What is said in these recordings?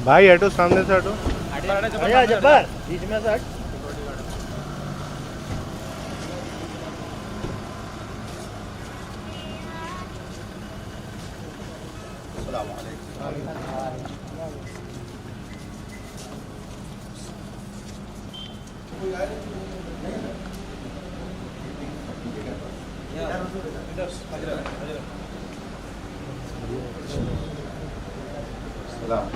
بھائی ہٹو سامنے سے ہٹو. جبر بیچ میں سے ہٹ. السلام علیکم. السلام.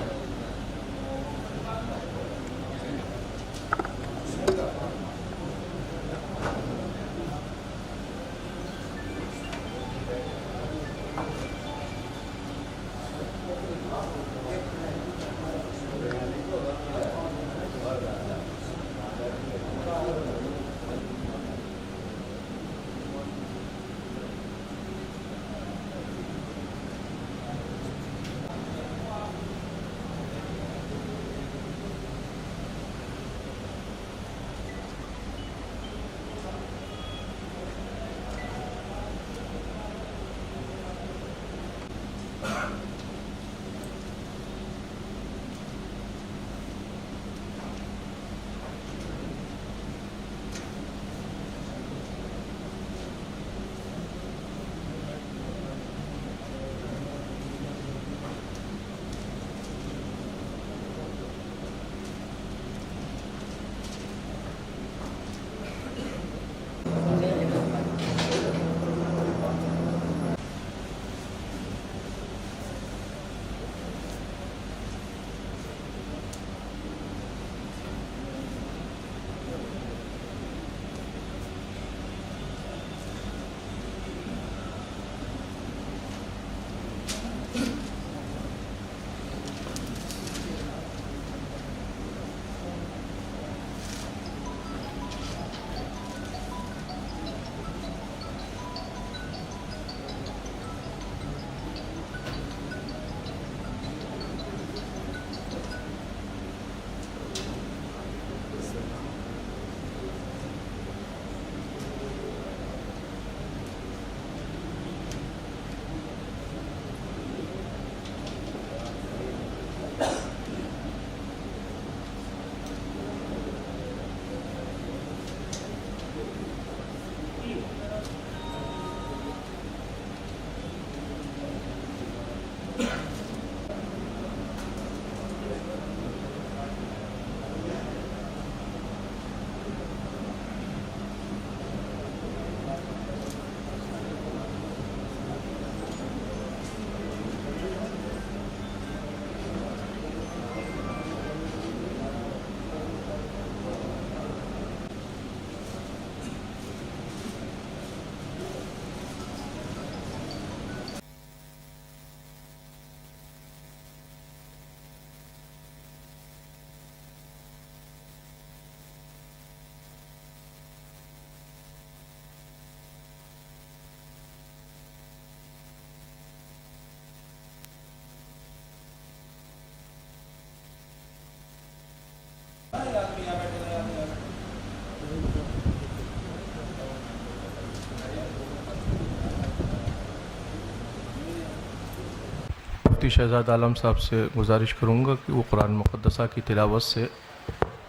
مفتی شہزاد عالم صاحب سے گزارش کروں گا کہ وہ قرآن مقدسہ کی تلاوت سے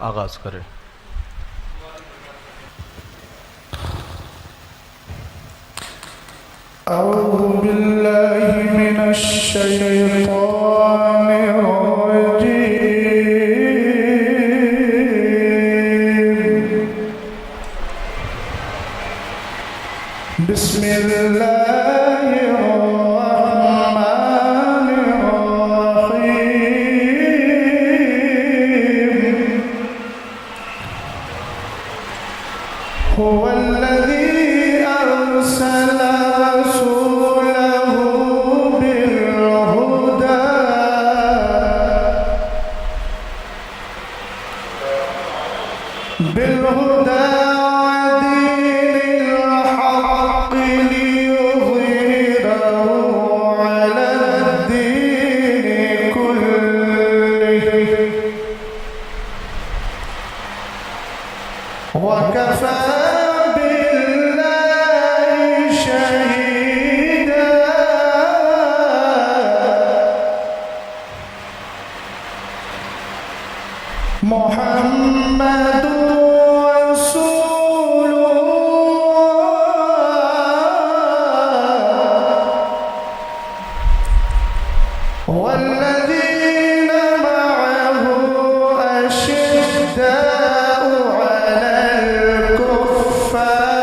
آغاز کریں. اعوذ باللہ من الشیطان الرجیم. بسم اللہ الرحمن الرحیم. هو الذی ارسل رسوله بالهدى محمد رسول الله والذين معه أشداء على الكفار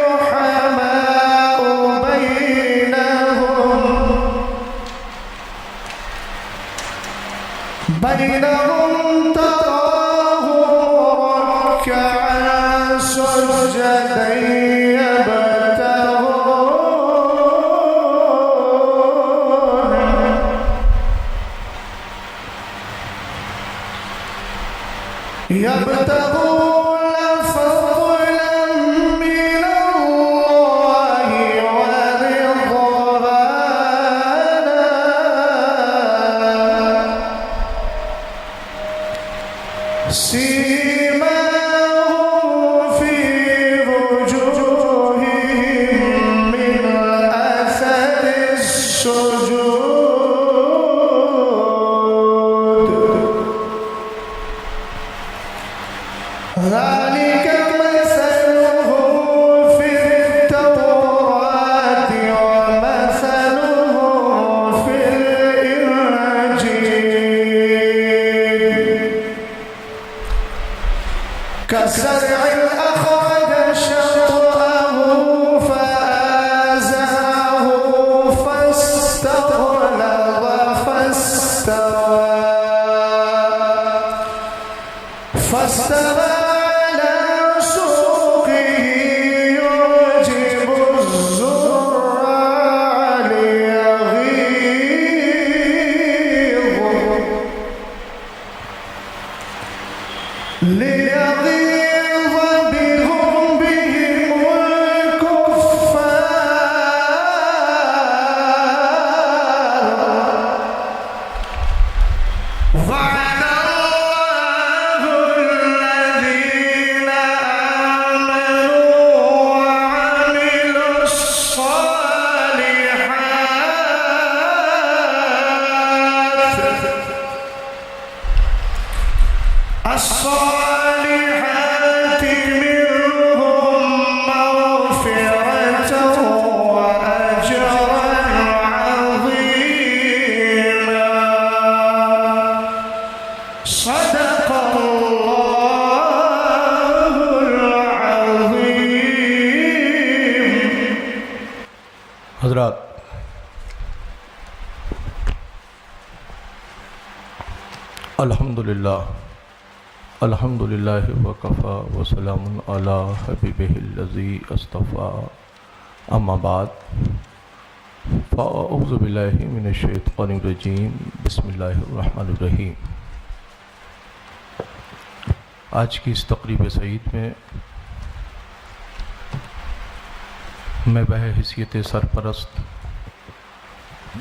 رحماء بينهم تراهم ركعا سجدا يبتغون فضلا من الله ورضوانا سيماهم في وجوههم من أثر السجود ذلك مثلهم في التوراة ومثلهم في الإنجيل كزرع أخرج شطأه فآزره فاستغلظ فاستوى على سوقه يعجب الزراع ليغيظ بهم الكفار وعد الله الذين آمنوا وعملوا الصالحات منهم مغفرة وأجرا عظيما صدق الله العظيم. حضرات، الحمدللہ وکفا وسلام علی حبیبہ الذی اصطفیٰ، اما بعد فاعوذ باللہ من الشیطان الرجیم، بسم اللہ الرحمن الرحیم. آج کی اس تقریب سعید میں میں بحیثیت سرپرست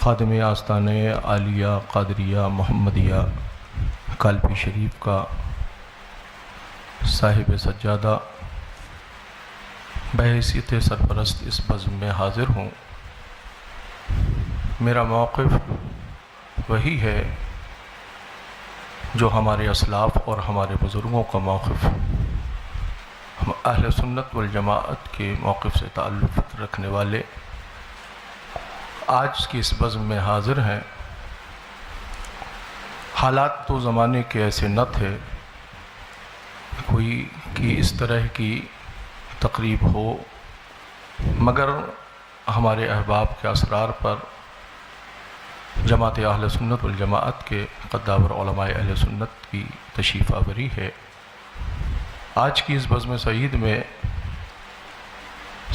خادم آستانہ عالیہ قادریہ محمدیہ کالپی شریف کا صاحب سجادہ بحیثیت سرپرست اس بزم میں حاضر ہوں. میرا موقف وہی ہے جو ہمارے اسلاف اور ہمارے بزرگوں کا موقف، ہم اہل سنت والجماعت کے موقف سے تعلق رکھنے والے آج کی اس بزم میں حاضر ہیں. حالات تو زمانے کے ایسے نہ تھے کوئی کہ اس طرح کی تقریب ہو، مگر ہمارے احباب کے اسرار پر جماعت اہل سنت والجماعت کے قداور علماء اہل سنت کی تشریف آوری ہے. آج کی اس بزم سعید میں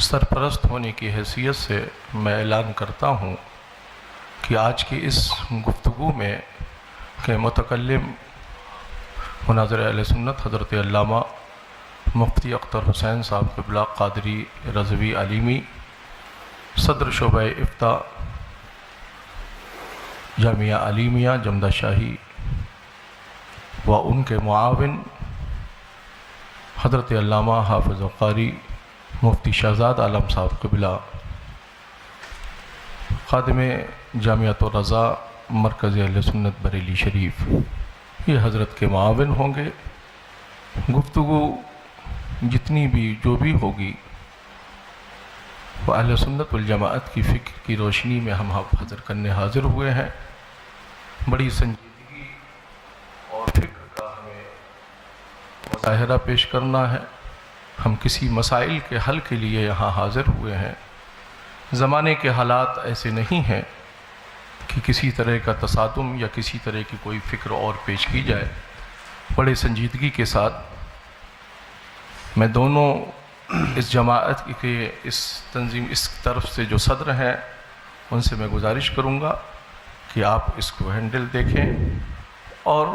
سرپرست ہونے کی حیثیت سے میں اعلان کرتا ہوں کہ آج کی اس گفتگو میں کہ متکلم مناظر اہل سنت حضرت علامہ مفتی اختر حسین صاحب قبلہ قادری رضوی علیمی، صدر شعبہ افتاء جامعہ علیمیہ جمدہ شاہی، و ان کے معاون حضرت علامہ حافظ قاری مفتی شہزاد عالم صاحب قبلہ، خادم جامعۃ الرضا مرکز اہل سنت بریلی شریف، یہ حضرت کے معاون ہوں گے۔ گفتگو جتنی بھی جو بھی ہوگی وہ اہل سنت والجماعت کی فکر کی روشنی میں ہم حاضر کرنے حاضر ہوئے ہیں۔ بڑی سنجیدگی اور فکر کا ہمیں مظاہرہ پیش کرنا ہے۔ ہم کسی مسائل کے حل کے لیے یہاں حاضر ہوئے ہیں۔ زمانے کے حالات ایسے نہیں ہیں کہ کسی طرح کا تصادم یا کسی طرح کی کوئی فکر اور پیش کی جائے۔ بڑے سنجیدگی کے ساتھ میں دونوں اس جماعت کے اس تنظیم اس طرف سے جو صدر ہیں ان سے میں گزارش کروں گا کہ آپ اس کو ہینڈل دیکھیں اور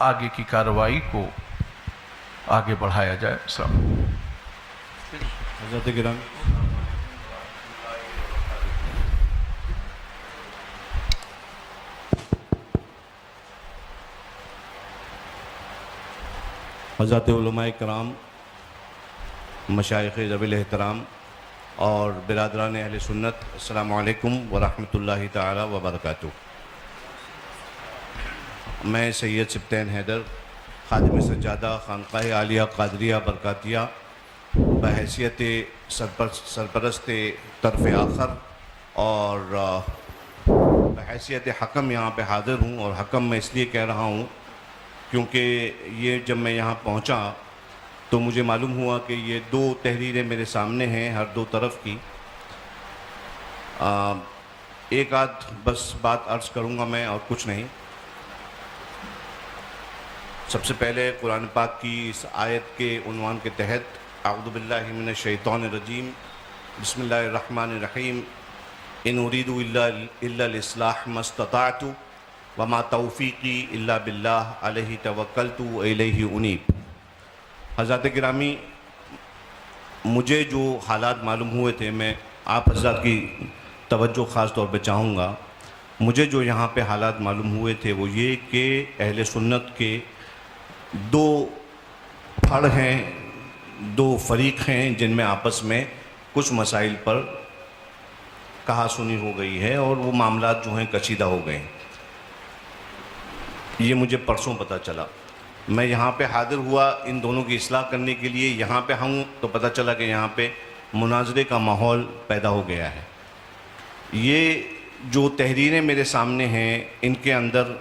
آگے کی کارروائی کو آگے بڑھایا جائے۔ السلام علیکم۔ حضرت گرامی، حضرات علماء کرام، مشائخ ذوی الاحترام اور برادران اہل سنت، السلام علیکم ورحمۃ اللہ تعالی وبرکاتہ۔ میں سید سبطین حیدر، خادم سجادہ خانقاہ عالیہ قادریہ برکاتیہ، بحیثیت سرپرست طرف آخر اور بحیثیت حکم یہاں پہ حاضر ہوں، اور حکم میں اس لیے کہہ رہا ہوں کیونکہ یہ جب میں یہاں پہنچا تو مجھے معلوم ہوا کہ یہ دو تحریریں میرے سامنے ہیں ہر دو طرف کی۔ ایک آدھ بس بات عرض کروں گا میں اور کچھ نہیں۔ سب سے پہلے قرآن پاک کی اس آیت کے عنوان کے تحت اعوذ باللہ من الشیطان الرجیم، بسم اللہ الرحمن الرحیم، ان اريد الا الاصلاح ما استطعت وما توفیقی الا باللہ علیہ توکلت والیہ انیب۔ حضرات گرامی، مجھے جو حالات معلوم ہوئے تھے، میں آپ حضرات کی توجہ خاص طور پہ چاہوں گا۔ مجھے جو یہاں پہ حالات معلوم ہوئے تھے وہ یہ کہ اہل سنت کے دو پھڑ ہیں، دو فریق ہیں جن میں آپس میں کچھ مسائل پر کہا سنی ہو گئی ہے اور وہ معاملات جو ہیں کشیدہ ہو گئے ہیں۔ یہ مجھے پرسوں پتہ چلا۔ میں یہاں پہ حاضر ہوا ان دونوں کی اصلاح کرنے کے لیے، یہاں پہ ہوں تو پتہ چلا کہ یہاں پہ مناظرے کا ماحول پیدا ہو گیا ہے۔ یہ جو تحریریں میرے سامنے ہیں ان کے اندر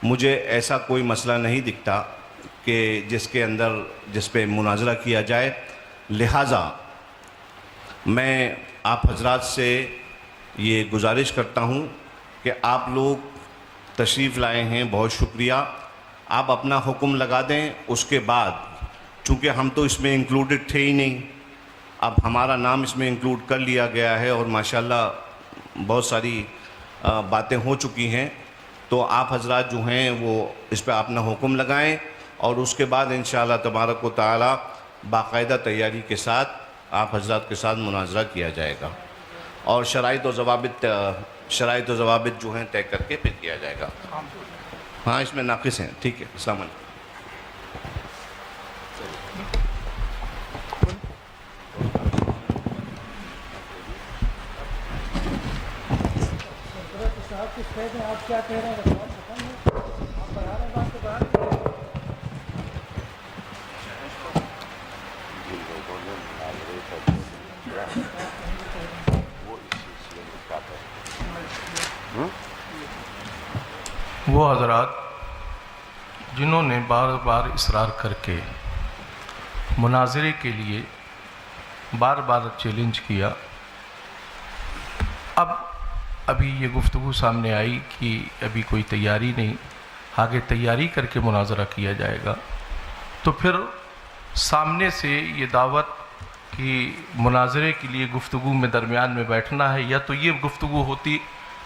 مجھے ایسا کوئی مسئلہ نہیں دکھتا کہ جس پہ مناظرہ کیا جائے، لہٰذا میں آپ حضرات سے یہ گزارش کرتا ہوں کہ آپ لوگ تشریف لائے ہیں، بہت شکریہ۔ آپ اپنا حکم لگا دیں، اس کے بعد چونکہ ہم تو اس میں انکلوڈڈ تھے ہی نہیں، اب ہمارا نام اس میں انکلوڈ کر لیا گیا ہے اور ماشاءاللہ بہت ساری باتیں ہو چکی ہیں، تو آپ حضرات جو ہیں وہ اس پہ اپنا حکم لگائیں اور اس کے بعد انشاءاللہ تبارک و تعالی باقاعدہ تیاری کے ساتھ آپ حضرات کے ساتھ مناظرہ کیا جائے گا اور شرائط و ضوابط جو ہیں طے کر کے پھر کیا جائے گا۔ ہاں اس میں ناقص ہیں، ٹھیک ہے۔ السلام علیکم۔ آپ کیا کہہ رہے ہیں؟ آپ بڑھا رہے ہیں بات کو بڑھا رہے ہیں۔ وہ حضرات جنہوں نے بار بار اصرار کر کے مناظرے کے لیے بار بار چیلنج کیا، ابھی یہ گفتگو سامنے آئی کہ ابھی کوئی تیاری نہیں، آگے تیاری کر کے مناظرہ کیا جائے گا، تو پھر سامنے سے یہ دعوت کہ مناظرے کے لیے گفتگو میں درمیان میں بیٹھنا ہے، یا تو یہ گفتگو ہوتی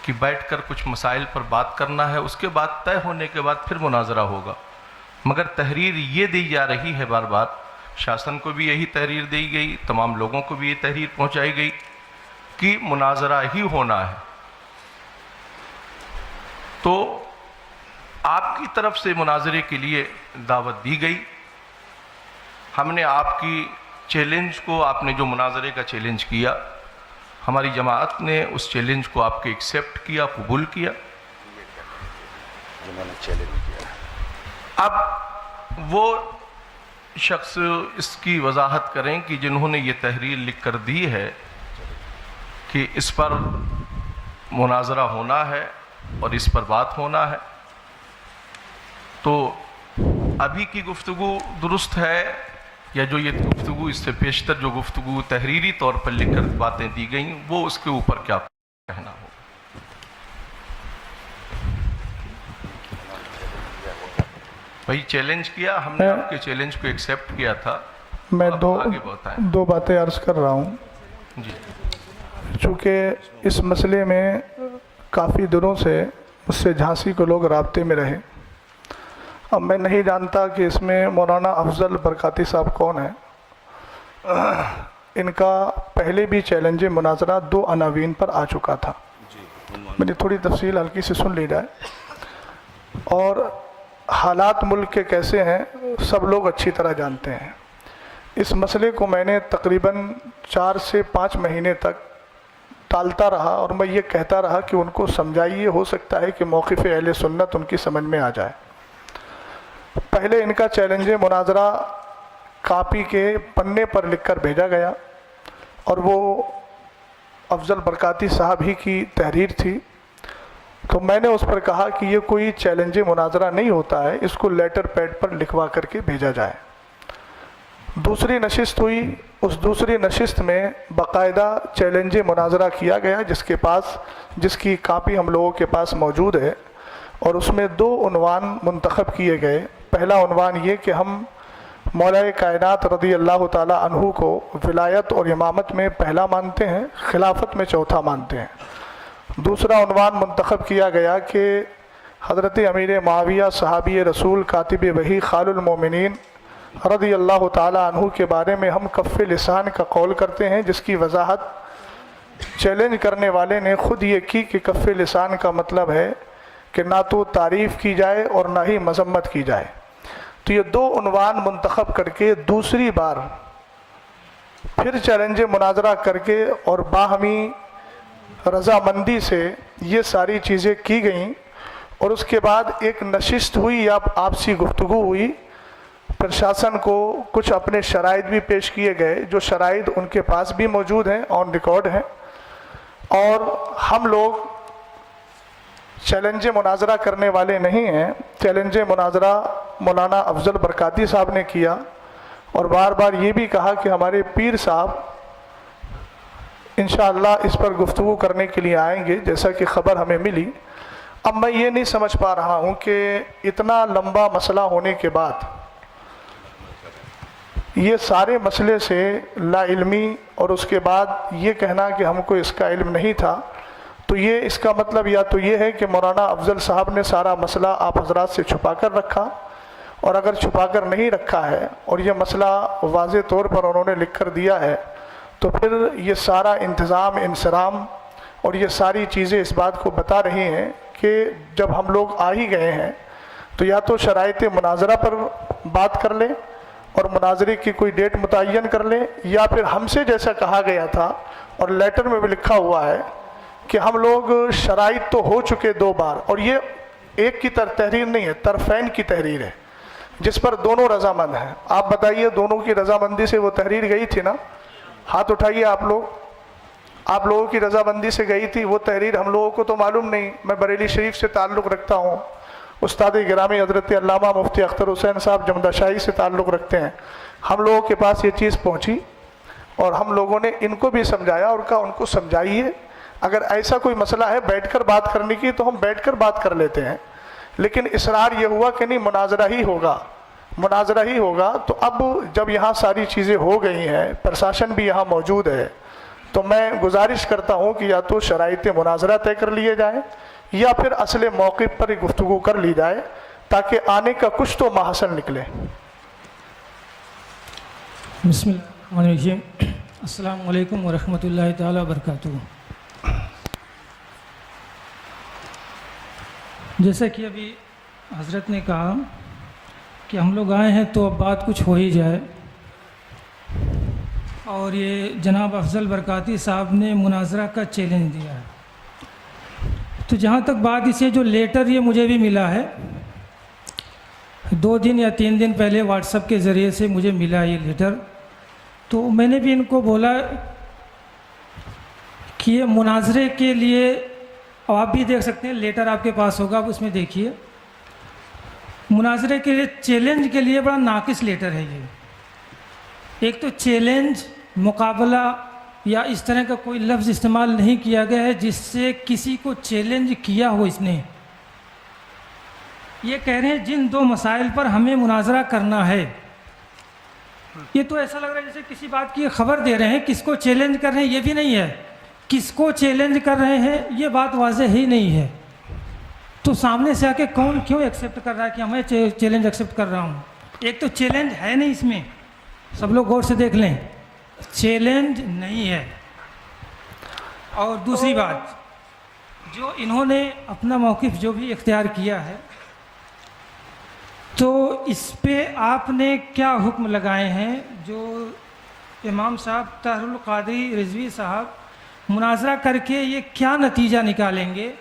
کہ بیٹھ کر کچھ مسائل پر بات کرنا ہے، اس کے بعد طے ہونے کے بعد پھر مناظرہ ہوگا، مگر تحریر یہ دی جا رہی ہے بار بار، شاسن کو بھی یہی تحریر دی گئی، تمام لوگوں کو بھی یہ تحریر پہنچائی گئی کہ مناظرہ ہی ہونا ہے۔ تو آپ کی طرف سے مناظرے کے لیے دعوت دی گئی، ہم نے آپ کی چیلنج کو آپ نے جو مناظرے کا چیلنج کیا، ہماری جماعت نے اس چیلنج کو آپ کے ایکسیپٹ کیا، قبول کیا؟ جنہوں نے چیلنج کیا اب وہ شخص اس کی وضاحت کریں کہ جنہوں نے یہ تحریر لکھ کر دی ہے کہ اس پر مناظرہ ہونا ہے اور اس پر بات ہونا ہے، تو ابھی کی گفتگو درست ہے یا جو یہ گفتگو اس سے پیشتر جو گفتگو تحریری طور پر لکھ کر باتیں دی گئیں وہ اس کے اوپر کیا کہنا ہوگا؟ بھائی چیلنج کیا ہم نے، آپ کے چیلنج کو ایکسیپٹ کیا تھا. میں آگے بتائیں. دو باتیں عرض کر رہا ہوں. جی. چونکہ اس مسئلے میں کافی دنوں سے مجھ سے جھانسی کے لوگ رابطے میں رہے. اب میں نہیں جانتا کہ اس میں مولانا افضل برکاتی صاحب کون ہیں. ان کا پہلے بھی چیلنج مناظرہ 2 عناوین پر آ چکا تھا. میں نے تھوڑی تفصیل ہلکی سے سن لی جائے. اور حالات ملک کے کیسے ہیں سب لوگ اچھی طرح جانتے ہیں. اس مسئلے کو میں نے تقریباً 4 سے 5 مہینے تک ٹالتا رہا اور میں یہ کہتا رہا کہ ان کو سمجھائیے، ہو سکتا ہے کہ موقف اہل سنت ان کی سمجھ میں آ جائے. پہلے ان کا چیلنج مناظرہ کاپی کے پنے پر لکھ کر بھیجا گیا اور وہ افضل برکاتی صاحب ہی کی تحریر تھی. تو میں نے اس پر کہا کہ یہ کوئی چیلنج مناظرہ نہیں ہوتا ہے، اس کو لیٹر پیڈ پر لکھوا کر کے بھیجا جائے. دوسری نشست ہوئی. اس دوسری نشست میں باقاعدہ چیلنج مناظرہ کیا گیا جس کی کاپی ہم لوگوں کے پاس موجود ہے، اور اس میں 2 عنوان منتخب کیے گئے. پہلا عنوان یہ کہ ہم مولا کائنات رضی اللہ تعالی عنہ کو ولایت اور امامت میں پہلا مانتے ہیں، خلافت میں چوتھا مانتے ہیں. دوسرا عنوان منتخب کیا گیا کہ حضرت امیر معاویہ صحابی رسول کاتب وحی خال المومنین رضی اللہ تعالی عنہ کے بارے میں ہم کف لسان کا قول کرتے ہیں، جس کی وضاحت چیلنج کرنے والے نے خود یہ کی کہ کف لسان کا مطلب ہے کہ نہ تو تعریف کی جائے اور نہ ہی مذمت کی جائے. تو یہ 2 عنوان منتخب کر کے دوسری بار پھر چیلنج مناظرہ کر کے اور باہمی رضامندی سے یہ ساری چیزیں کی گئیں. اور اس کے بعد ایک نشست ہوئی یا آپسی گفتگو ہوئی. پرشاسن کو کچھ اپنے شرائط بھی پیش کیے گئے، جو شرائط ان کے پاس بھی موجود ہیں، آن ریکارڈ ہیں. اور ہم لوگ چیلنج مناظرہ کرنے والے نہیں ہیں. چیلنج مناظرہ مولانا افضل برکاتی صاحب نے کیا اور بار بار یہ بھی کہا کہ ہمارے پیر صاحب انشاءاللہ اس پر گفتگو کرنے کے لیے آئیں گے، جیسا کہ خبر ہمیں ملی. اب میں یہ نہیں سمجھ پا رہا ہوں کہ اتنا لمبا مسئلہ ہونے کے بعد یہ سارے مسئلے سے لا علمی اور اس کے بعد یہ کہنا کہ ہم کو اس کا علم نہیں تھا، تو یہ اس کا مطلب یا تو یہ ہے کہ مولانا افضل صاحب نے سارا مسئلہ آپ حضرات سے چھپا کر رکھا، اور اگر چھپا کر نہیں رکھا ہے اور یہ مسئلہ واضح طور پر انہوں نے لکھ کر دیا ہے، تو پھر یہ سارا انتظام انصرام اور یہ ساری چیزیں اس بات کو بتا رہی ہیں کہ جب ہم لوگ آ ہی گئے ہیں تو یا تو شرائط مناظرہ پر بات کر لیں اور مناظرے کی کوئی ڈیٹ متعین کر لیں، یا پھر ہم سے جیسا کہا گیا تھا اور لیٹر میں بھی لکھا ہوا ہے کہ ہم لوگ شرائط تو ہو چکے 2 بار، اور یہ ایک کی تحریر نہیں ہے، طرفین کی تحریر ہے جس پر دونوں رضامند ہیں. آپ بتائیے دونوں کی رضامندی سے وہ تحریر گئی تھی نا؟ ہاتھ اٹھائیے آپ لوگوں کی رضامندی سے گئی تھی وہ تحریر. ہم لوگوں کو تو معلوم نہیں. میں بریلی شریف سے تعلق رکھتا ہوں، استاد گرامی حضرت علامہ مفتی اختر حسین صاحب جمدہ شاہی سے تعلق رکھتے ہیں. ہم لوگوں کے پاس یہ چیز پہنچی اور ہم لوگوں نے ان کو بھی سمجھایا اور کہا ان کو سمجھائیے، اگر ایسا کوئی مسئلہ ہے بیٹھ کر بات کرنے کی تو ہم بیٹھ کر بات کر لیتے ہیں. لیکن اصرار یہ ہوا کہ نہیں مناظرہ ہی ہوگا. تو اب جب یہاں ساری چیزیں ہو گئی ہیں، پرشاسن بھی یہاں موجود ہے، تو میں گزارش کرتا ہوں کہ یا تو شرائط مناظرہ طے کر لیے جائیں یا پھر اصل موقف پر گفتگو کر لی جائے تاکہ آنے کا کچھ تو محصل نکلے. بسم اللہ الرحمن الرحیم. السلام علیکم ورحمۃ اللہ تعالی وبرکاتہ. جیسا کہ ابھی حضرت نے کہا کہ ہم لوگ آئے ہیں تو اب بات کچھ ہو ہی جائے. اور یہ جناب افضل برکاتی صاحب نے مناظرہ کا چیلنج دیا ہے. تو جہاں تک بات اسے جو لیٹر یہ مجھے بھی ملا ہے 2 دن یا 3 دن پہلے واٹس ایپ کے ذریعے سے مجھے ملا یہ لیٹر. تو میں نے بھی ان کو بولا کہ یہ مناظرے کے لیے، اور آپ بھی دیکھ سکتے ہیں لیٹر آپ کے پاس ہوگا، آپ اس میں دیکھیے، مناظرے کے لیے چیلنج کے لیے بڑا ناقص لیٹر ہے یہ. ایک تو چیلنج، مقابلہ یا اس طرح کا کوئی لفظ استعمال نہیں کیا گیا ہے جس سے کسی کو چیلنج کیا ہو. اس نے یہ کہہ رہے ہیں جن 2 مسائل پر ہمیں مناظرہ کرنا ہے. یہ تو ایسا لگ رہا ہے جیسے کسی بات کی خبر دے رہے ہیں. کس کو چیلنج کر رہے ہیں یہ بھی نہیں ہے، کس کو چیلنج کر رہے ہیں یہ بات واضح ہی نہیں ہے. تو سامنے سے آ کے کون کیوں ایکسیپٹ کر رہا ہے کہ میں چیلنج ایکسیپٹ کر رہا ہوں؟ ایک تو چیلنج ہے نہیں اس میں، سب لوگ غور سے دیکھ لیں، چیلنج نہیں ہے. اور دوسری بات، جو انہوں نے اپنا موقف جو بھی اختیار کیا ہے تو اس پہ آپ نے کیا حکم لگائے ہیں؟ جو امام صاحب طاہر القادری رضوی صاحب مناظرہ کر کے یہ کیا نتیجہ نکالیں گے،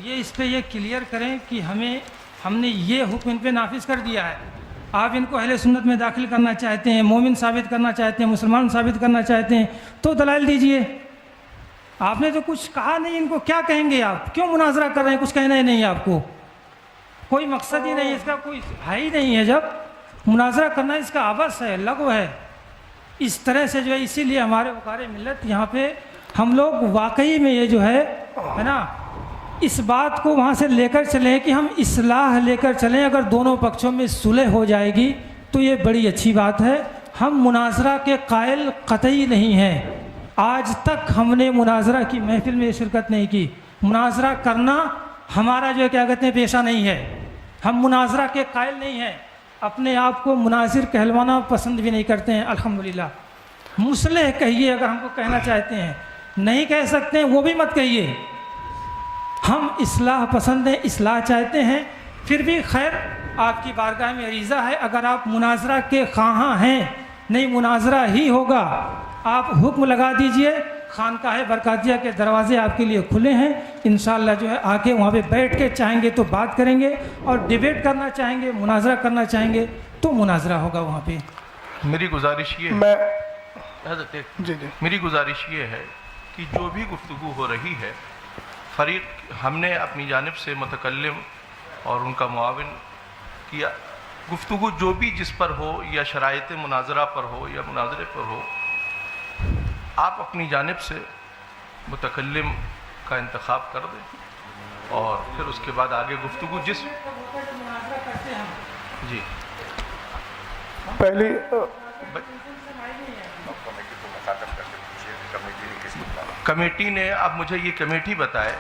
یہ اس پہ یہ کلیئر کریں کہ ہم نے یہ حکم ان پہ نافذ کر دیا ہے. آپ ان کو اہل سنت میں داخل کرنا چاہتے ہیں، مومن ثابت کرنا چاہتے ہیں، مسلمان ثابت کرنا چاہتے ہیں تو دلائل دیجئے. آپ نے تو کچھ کہا نہیں، ان کو کیا کہیں گے؟ آپ کیوں مناظرہ کر رہے ہیں؟ کچھ کہنا ہی نہیں آپ کو، کوئی مقصد ہی نہیں، اس کا کوئی ہے ہی نہیں ہے. جب مناظرہ کرنا اس کا عبث ہے، لغو ہے. اس طرح سے جو ہے اسی لیے ہمارے وقار ملت یہاں پہ ہم لوگ واقعی میں یہ جو ہے نا اس بات کو وہاں سے لے کر چلیں کہ ہم اصلاح لے کر چلیں. اگر دونوں پکشوں میں صلح ہو جائے گی تو یہ بڑی اچھی بات ہے. ہم مناظرہ کے قائل قطعی نہیں ہیں. آج تک ہم نے مناظرہ کی محفل میں شرکت نہیں کی. مناظرہ کرنا ہمارا جو ہے کیا کہتے ہیں پیشہ نہیں ہے. ہم مناظرہ کے قائل نہیں ہیں. اپنے آپ کو مناظر کہلوانا پسند بھی نہیں کرتے ہیں. الحمدللہ مصلح کہیے اگر ہم کو کہنا چاہتے ہیں. نہیں کہہ سکتے ہیں وہ بھی مت کہیے. ہم اصلاح پسند ہیں، اصلاح چاہتے ہیں. پھر بھی خیر آپ کی بارگاہ میں عریضہ ہے، اگر آپ مناظرہ کے خواہاں ہیں، نہیں مناظرہ ہی ہوگا، آپ حکم لگا دیجئے. خانقاہ برکاتیہ کے دروازے آپ کے لیے کھلے ہیں. انشاءاللہ جو ہے آ کے وہاں پہ بیٹھ کے چاہیں گے تو بات کریں گے، اور ڈیبیٹ کرنا چاہیں گے، مناظرہ کرنا چاہیں گے تو مناظرہ ہوگا وہاں پہ. میری گزارش یہ میں حضرت جی میری گزارش یہ ہے کہ جو بھی گفتگو ہو رہی ہے، فریق ہم نے اپنی جانب سے متکلم اور ان کا معاون کیا. گفتگو جو بھی جس پر ہو، یا شرائط مناظرہ پر ہو یا مناظرے پر ہو، آپ اپنی جانب سے متکلم کا انتخاب کر دیں اور پھر اس کے بعد آگے گفتگو جس جی پہلی کمیٹی نے اب مجھے یہ کمیٹی بتائے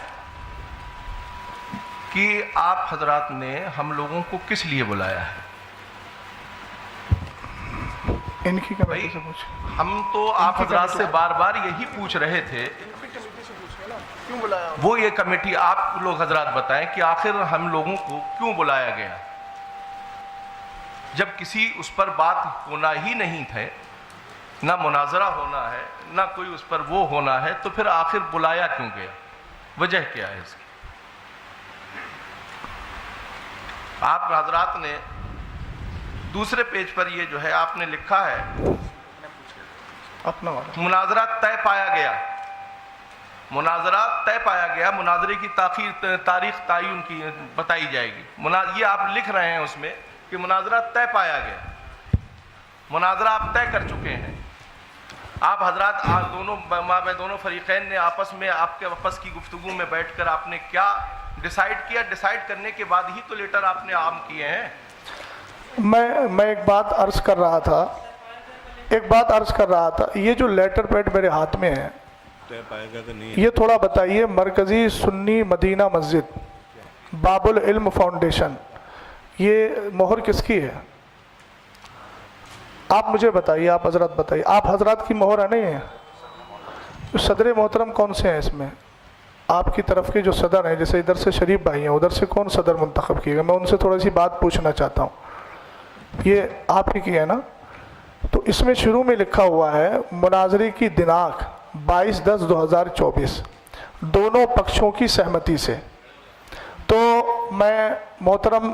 کہ آپ حضرات نے ہم لوگوں کو کس لیے بلایا ہے. ان کی کمیٹی سے پوچھ. ہم تو آپ حضرات سے بار بار یہی پوچھ رہے تھے، وہ یہ کمیٹی آپ لوگ حضرات بتائیں کہ آخر ہم لوگوں کو کیوں بلایا گیا. جب کسی اس پر بات ہونا ہی نہیں تھے، نہ مناظرہ ہونا ہے، نہ کوئی اس پر وہ ہونا ہے، تو پھر آخر بلایا کیوں گیا؟ وجہ کیا ہے اس کی؟ آپ حضرات نے دوسرے پیج پر یہ جو ہے آپ نے لکھا ہے اپنا والا مناظرہ طے پایا گیا. مناظرہ طے پایا گیا، مناظرے کی تاریخ تعین کی بتائی جائے گی. یہ آپ لکھ رہے ہیں اس میں کہ مناظرہ طے پایا گیا. مناظرہ آپ طے کر چکے ہیں. آپ حضرات دونوں فریقین نے آپس میں آپ کے آپس کی گفتگو میں بیٹھ کر آپ نے کیا ڈیسائیڈ کیا؟ ڈیسائیڈ کرنے کے بعد ہی تو لیٹر آپ نے عام کیے ہیں. میں ایک بات عرض کر رہا تھا. یہ جو لیٹر پیڈ میرے ہاتھ میں ہے یہ تھوڑا بتائیے. مرکزی سنی مدینہ مسجد باب العلم فاؤنڈیشن، یہ مہر کس کی ہے؟ آپ مجھے بتائیے، آپ حضرات بتائیے. آپ حضرات کی مہر ہے نہیں ہے؟ صدر محترم کون سے ہیں اس میں؟ آپ کی طرف کے جو صدر ہیں، جیسے ادھر سے شریف بھائی ہیں، ادھر سے کون صدر منتخب کیے گا؟ میں ان سے تھوڑی سی بات پوچھنا چاہتا ہوں. یہ آپ ہی کی ہے نا؟ تو اس میں شروع میں لکھا ہوا ہے مناظرے کی دناک 22/10/2024 دونوں پکشوں کی سہمتی سے. تو میں محترم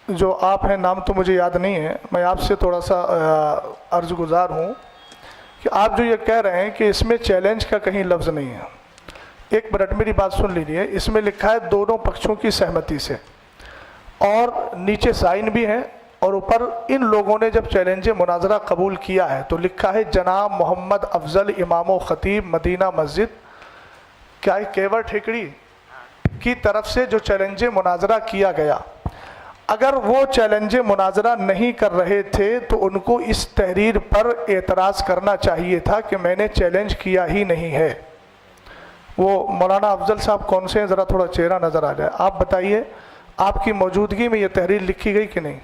جو آپ ہیں، نام تو مجھے یاد نہیں ہے، میں آپ سے تھوڑا سا عرض گزار ہوں کہ آپ جو یہ کہہ رہے ہیں کہ اس میں چیلنج کا کہیں لفظ نہیں ہے. ایک منٹ میری بات سن لیجیے. اس میں لکھا ہے دونوں پکشوں کی سہمتی سے، اور نیچے سائن بھی ہے، اور اوپر ان لوگوں نے جب چیلنج مناظرہ قبول کیا ہے تو لکھا ہے جناب محمد افضل امام و خطیب مدینہ مسجد کیا ہے کیور ٹھیکڑی کی طرف سے جو چیلنج مناظرہ کیا گیا. اگر وہ چیلنج مناظرہ نہیں کر رہے تھے تو ان کو اس تحریر پر اعتراض کرنا چاہیے تھا کہ میں نے چیلنج کیا ہی نہیں ہے. وہ مولانا افضل صاحب کون سے ہیں؟ ذرا تھوڑا چہرہ نظر آ جائے. آپ بتائیے آپ کی موجودگی میں یہ تحریر لکھی گئی کہ نہیں؟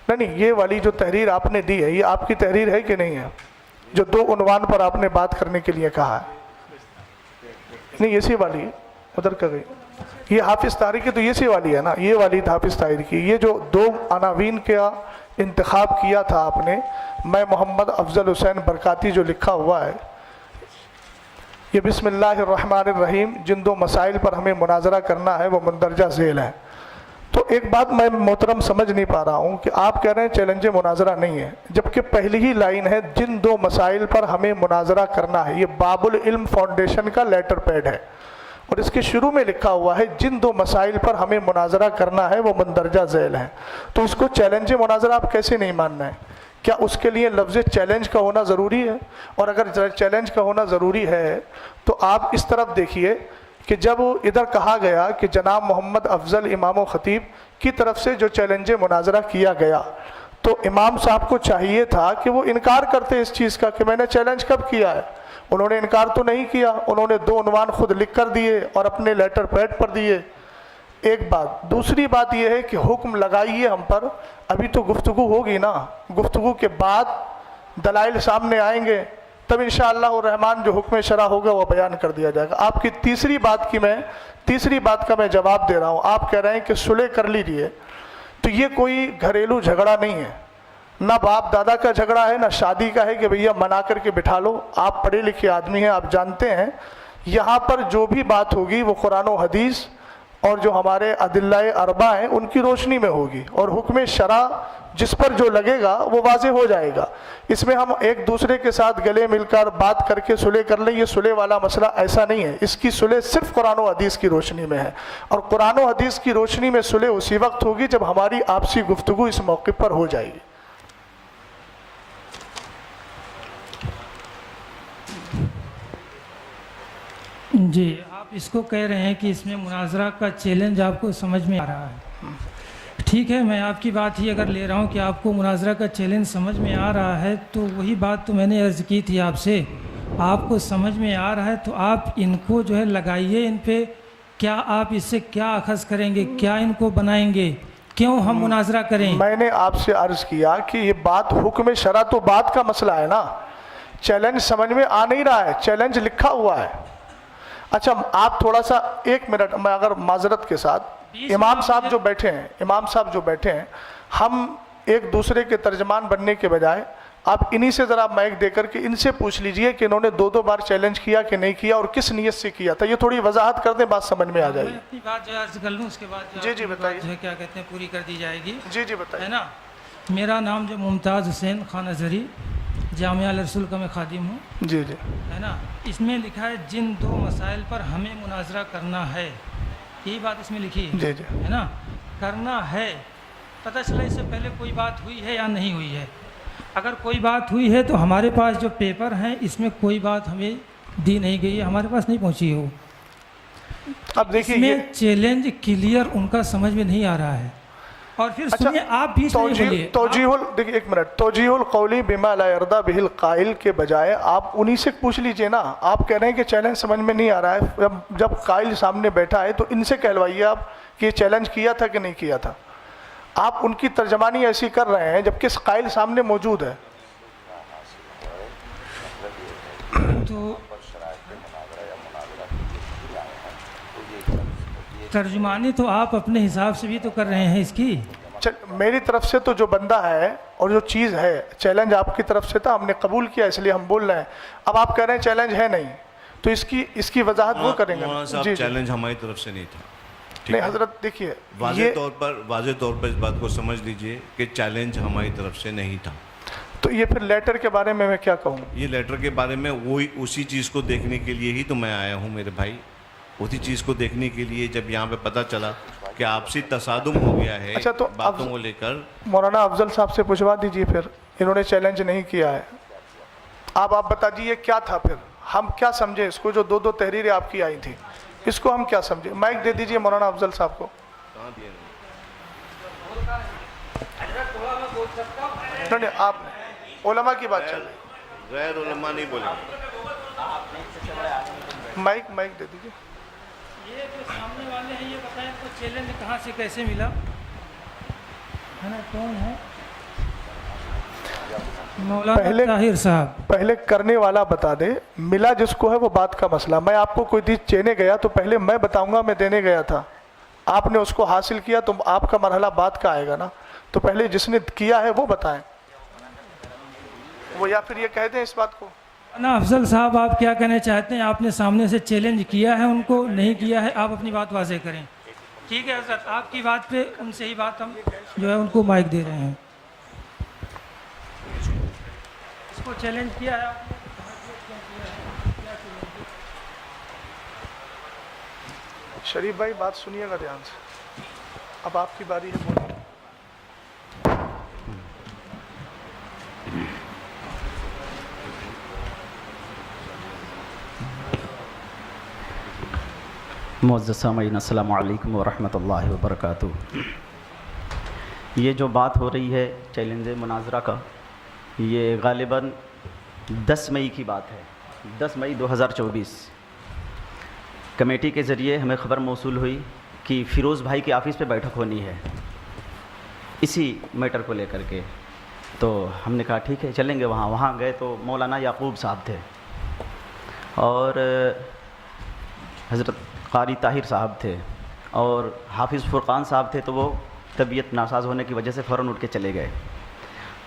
نہیں، یہ والی جو تحریر آپ نے دی ہے یہ آپ کی تحریر ہے کہ نہیں ہے؟ جو 2 عنوان پر آپ نے بات کرنے کے لیے کہا ہے. نہیں، اسی والی ادھر کا گئی. یہ حافظ طاہری کی تو اسی والی ہے نا، یہ والی حافظ طاہری کی. یہ جو 2 عناوین کا انتخاب کیا تھا آپ نے، میں محمد افضل حسین برکاتی جو لکھا ہوا ہے، یہ بسم اللہ الرحمن الرحیم جن 2 مسائل پر ہمیں مناظرہ کرنا ہے وہ مندرجہ ذیل ہے. تو ایک بات میں محترم سمجھ نہیں پا رہا ہوں کہ آپ کہہ رہے ہیں چیلنج مناظرہ نہیں ہے، جبکہ پہلی ہی لائن ہے جن 2 مسائل پر ہمیں مناظرہ کرنا ہے. یہ باب العلم فاؤنڈیشن کا لیٹر پیڈ ہے، اور اس کے شروع میں لکھا ہوا ہے جن 2 مسائل پر ہمیں مناظرہ کرنا ہے وہ مندرجہ ذیل ہیں. تو اس کو چیلنج مناظرہ آپ کیسے نہیں ماننا ہے؟ کیا اس کے لیے لفظ چیلنج کا ہونا ضروری ہے؟ اور اگر چیلنج کا ہونا ضروری ہے تو آپ اس طرف دیکھیے کہ جب ادھر کہا گیا کہ جناب محمد افضل امام و خطیب کی طرف سے جو چیلنج مناظرہ کیا گیا، تو امام صاحب کو چاہیے تھا کہ وہ انکار کرتے اس چیز کا کہ میں نے چیلنج کب کیا ہے. انہوں نے انکار تو نہیں کیا، انہوں نے 2 عنوان خود لکھ کر دیے اور اپنے لیٹر پیڈ پر دیے. ایک بات. دوسری بات یہ ہے کہ حکم لگائیے ہم پر. ابھی تو گفتگو ہوگی نا، گفتگو کے بعد دلائل سامنے آئیں گے، تب انشاءاللہ الرحمن جو حکم شرع ہوگا وہ بیان کر دیا جائے گا. آپ کی تیسری بات کا میں جواب دے رہا ہوں. آپ کہہ رہے ہیں کہ صلح کر لیجئے، تو یہ کوئی گھریلو جھگڑا نہیں ہے، نہ باپ دادا کا جھگڑا ہے، نہ شادی کا ہے کہ بھیا منا کر کے بٹھا لو. آپ پڑھے لکھے آدمی ہیں، آپ جانتے ہیں یہاں پر جو بھی بات ہوگی وہ قرآن و حدیث اور جو ہمارے ادلہ اربع ہیں ان کی روشنی میں ہوگی، اور حکم شرع جس پر جو لگے گا وہ واضح ہو جائے گا. اس میں ہم ایک دوسرے کے ساتھ گلے مل کر بات کر کے صلح کر لیں، یہ صلح والا مسئلہ ایسا نہیں ہے. اس کی صلح صرف قرآن و حدیث کی روشنی میں ہے، اور قرآن و حدیث کی روشنی میں صلح اسی وقت ہوگی جب ہماری آپسی گفتگو اس موقع پر ہو جائے گی. جی، آپ اس کو کہہ رہے ہیں کہ اس میں مناظرہ کا چیلنج آپ کو سمجھ میں آ رہا ہے. ٹھیک ہے، میں آپ کی بات ہی اگر لے رہا ہوں کہ آپ کو مناظرہ کا چیلنج سمجھ میں آ رہا ہے، تو وہی بات تو میں نے عرض کی تھی آپ سے. آپ کو سمجھ میں آ رہا ہے تو آپ ان کو جو ہے لگائیے ان پہ. کیا آپ اس سے کیا اخذ کریں گے؟ کیا ان کو بنائیں گے؟ کیوں ہم مناظرہ کریں؟ میں نے آپ سے عرض کیا کہ یہ بات حکم شرع تو بات کا مسئلہ ہے نا، چیلنج سمجھ میں آ نہیں رہا ہے، چیلنج لکھا ہوا ہے. اچھا آپ تھوڑا سا 1 منٹ، میں اگر معذرت کے ساتھ، امام صاحب جو بیٹھے ہیں ہم ایک دوسرے کے ترجمان بننے کے بجائے آپ انہی سے ذرا مائک دے کر کے ان سے پوچھ لیجئے کہ انہوں نے 2 بار چیلنج کیا کہ نہیں کیا اور کس نیت سے کیا تھا. یہ تھوڑی وضاحت کر دیں، بات سمجھ میں آ جائے گی. میں اپنی بات جو عرض کر لوں، اس کے بعد جی بتائیے. جو ہے کیا کہتے ہیں پوری کر دی جائے گی. جی بتائیے. ہے نا، میرا نام جو ممتاز حسین خان اظہری، جامعہ الرسول کا میں خادم ہوں. جی ہے نا، اس میں لکھا ہے جن 2 مسائل پر ہمیں مناظرہ کرنا ہے، یہی بات اس میں لکھی ہے. جی ہے نا، کرنا ہے. پتہ چلا اس سے پہلے کوئی بات ہوئی ہے یا نہیں ہوئی ہے. اگر کوئی بات ہوئی ہے تو ہمارے پاس جو پیپر ہیں اس میں کوئی بات ہمیں دی نہیں گئی ہے، ہمارے پاس نہیں پہنچی ہو. اب اس دیکھیے میں چیلنج کلیئر ان کا سمجھ میں نہیں آ رہا ہے. اور پھر سنیے، آپ بھی دیکھیے 1 منٹ، توجیہ القولی بما لا یرضی بہ القائل کے بجائے آپ انہی سے پوچھ لیجئے نا. آپ کہہ رہے ہیں کہ چیلنج سمجھ میں نہیں آ رہا ہے، جب قائل سامنے بیٹھا ہے تو ان سے کہلوائیے آپ کہ یہ چیلنج کیا تھا کہ نہیں کیا تھا. آپ ان کی ترجمانی ایسی کر رہے ہیں جبکہ قائل سامنے موجود ہے. تو ترجمانی تو آپ اپنے حساب سے بھی تو کر رہے ہیں اس کی. میری طرف سے تو جو بندہ ہے اور جو چیز ہے، چیلنج آپ کی طرف سے تھا، ہم نے قبول کیا، اس لیے ہم بول رہے ہیں. اب آپ کہہ رہے ہیں چیلنج ہے نہیں، تو اس کی وضاحت وہ کریں گے. مولانا صاحب چیلنج ہماری طرف سے نہیں تھا. نہیں حضرت دیکھیے، واضح طور پر اس بات کو سمجھ لیجئے کہ چیلنج ہماری طرف سے نہیں تھا. تو یہ پھر لیٹر کے بارے میں کیا کہوں؟ یہ لیٹر کے بارے میں وہی اسی چیز کو دیکھنے کے لیے ہی تو میں آیا ہوں میرے بھائی. اسی چیز کو دیکھنے کے لیے جب یہاں پہ پتہ چلا کہ آپسی تصادم ہو گیا ہے اچھا تو باتوں کو لے کر. مولانا افضل صاحب سے پوچھوا دیجئے، پھر انہوں نے چیلنج نہیں کیا ہے. آپ بتا دیجئے کیا تھا، پھر ہم کیا سمجھے اس کو؟ جو دو تحریریں آپ کی آئی تھیں، اس کو ہم کیا سمجھے؟ مائک دے دیجئے مولانا افضل صاحب کو. نہیں آپ علماء کی بات چل رہی ہے، غیر علماء نہیں بولیں. مائک دے دیجئے. یہ جو سامنے والے ہیں یہ بتائیں کو چیلنج کہاں سے کیسے ملا ہے نا؟ کون ہے؟ مولانا طاہر صاحب. پہلے کرنے والا بتا دے، ملا جس کو ہے وہ بات کا مسئلہ. میں آپ کو کوئی چیز دینے گیا تو پہلے میں بتاؤں گا میں دینے گیا تھا، آپ نے اس کو حاصل کیا تو آپ کا مرحلہ بات کا آئے گا نا. تو پہلے جس نے کیا ہے وہ بتائیں، وہ یا پھر یہ کہہ دیں اس بات کو. نا افضل صاحب آپ کیا کہنا چاہتے ہیں؟ آپ نے سامنے سے چیلنج کیا ہے، ان کو نہیں کیا ہے، آپ اپنی بات واضح کریں. ٹھیک ہے حضرت، آپ کی بات پہ ان سے ہی بات ہم جو ہے ان کو مائک دے رہے ہیں. اس کو چیلنج کیا ہے آپ نے؟ شریف بھائی بات سنیے گا دھیان سے، اب آپ کی باری ہے بولیں. معزز سامعین السلام علیکم ورحمۃ اللہ وبرکاتہ. یہ جو بات ہو رہی ہے چیلنج مناظرہ کا، یہ غالباً 10 مئی کی بات ہے. 10 مئی 2024 کمیٹی کے ذریعے ہمیں خبر موصول ہوئی کہ فیروز بھائی کے آفس پہ بیٹھک ہونی ہے اسی میٹر کو لے کر کے. تو ہم نے کہا ٹھیک ہے چلیں گے وہاں. وہاں گئے تو مولانا یعقوب صاحب تھے اور حضرت قاری طاہر صاحب تھے اور حافظ فرقان صاحب تھے. تو وہ طبیعت ناساز ہونے کی وجہ سے فوراً اٹھ کے چلے گئے.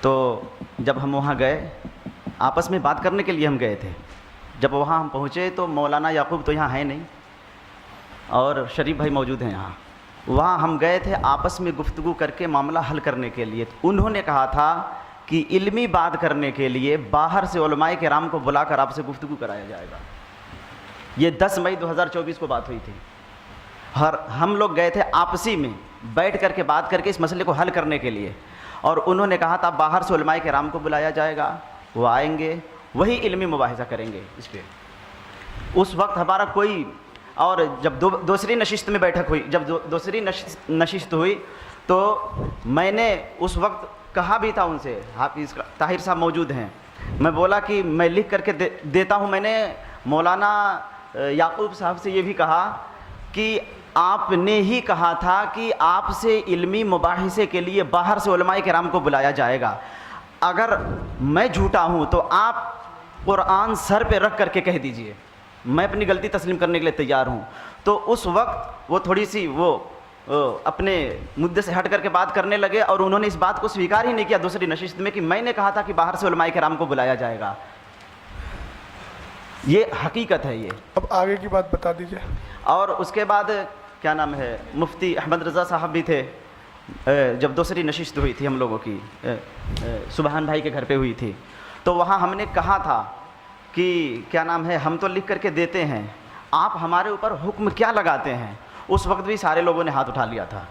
تو جب ہم وہاں گئے آپس میں بات کرنے کے لیے ہم گئے تھے. جب وہاں ہم پہنچے تو مولانا یعقوب تو یہاں ہیں نہیں اور شریف بھائی موجود ہیں یہاں. وہاں ہم گئے تھے آپس میں گفتگو کر کے معاملہ حل کرنے کے لیے. انہوں نے کہا تھا کہ علمی بات کرنے کے لیے باہر سے علماء کرام کو بلا کر آپ سے گفتگو کرایا جائے گا. یہ 10 مئی 2024 کو بات ہوئی تھی. ہم لوگ گئے تھے آپسی میں بیٹھ کر کے بات کر کے اس مسئلے کو حل کرنے کے لیے. اور انہوں نے کہا تھا باہر سے علماء کرام کو بلایا جائے گا، وہ آئیں گے، وہی علمی مباحثہ کریں گے اس پہ. اس وقت ہمارا کوئی، اور جب دوسری نشست میں بیٹھک ہوئی، جب دوسری نشست ہوئی تو میں نے اس وقت کہا بھی تھا ان سے، حافظ طاہر صاحب موجود ہیں، میں بولا کہ میں لکھ کر کے دیتا ہوں. میں نے مولانا یعقوب صاحب سے یہ بھی کہا کہ آپ نے ہی کہا تھا کہ آپ سے علمی مباحثے کے لیے باہر سے علماء کرام کو بلایا جائے گا. اگر میں جھوٹا ہوں تو آپ قرآن سر پہ رکھ کر کے کہہ دیجئے، میں اپنی غلطی تسلیم کرنے کے لیے تیار ہوں. تو اس وقت وہ تھوڑی سی وہ اپنے مدعے سے ہٹ کر کے بات کرنے لگے اور انہوں نے اس بات کو سویکار ہی نہیں کیا دوسری نشست میں کہ میں نے کہا تھا کہ باہر سے علماء کرام کو بلایا جائے گا. یہ حقیقت ہے. یہ اب آگے کی بات بتا دیجئے. اور اس کے بعد کیا نام ہے، مفتی احمد رضا صاحب بھی تھے. جب دوسری نشست ہوئی تھی ہم لوگوں کی سبحان بھائی کے گھر پہ ہوئی تھی، تو وہاں ہم نے کہا تھا کہ کیا نام ہے، ہم تو لکھ کر کے دیتے ہیں، آپ ہمارے اوپر حکم کیا لگاتے ہیں. اس وقت بھی سارے لوگوں نے ہاتھ اٹھا لیا تھا.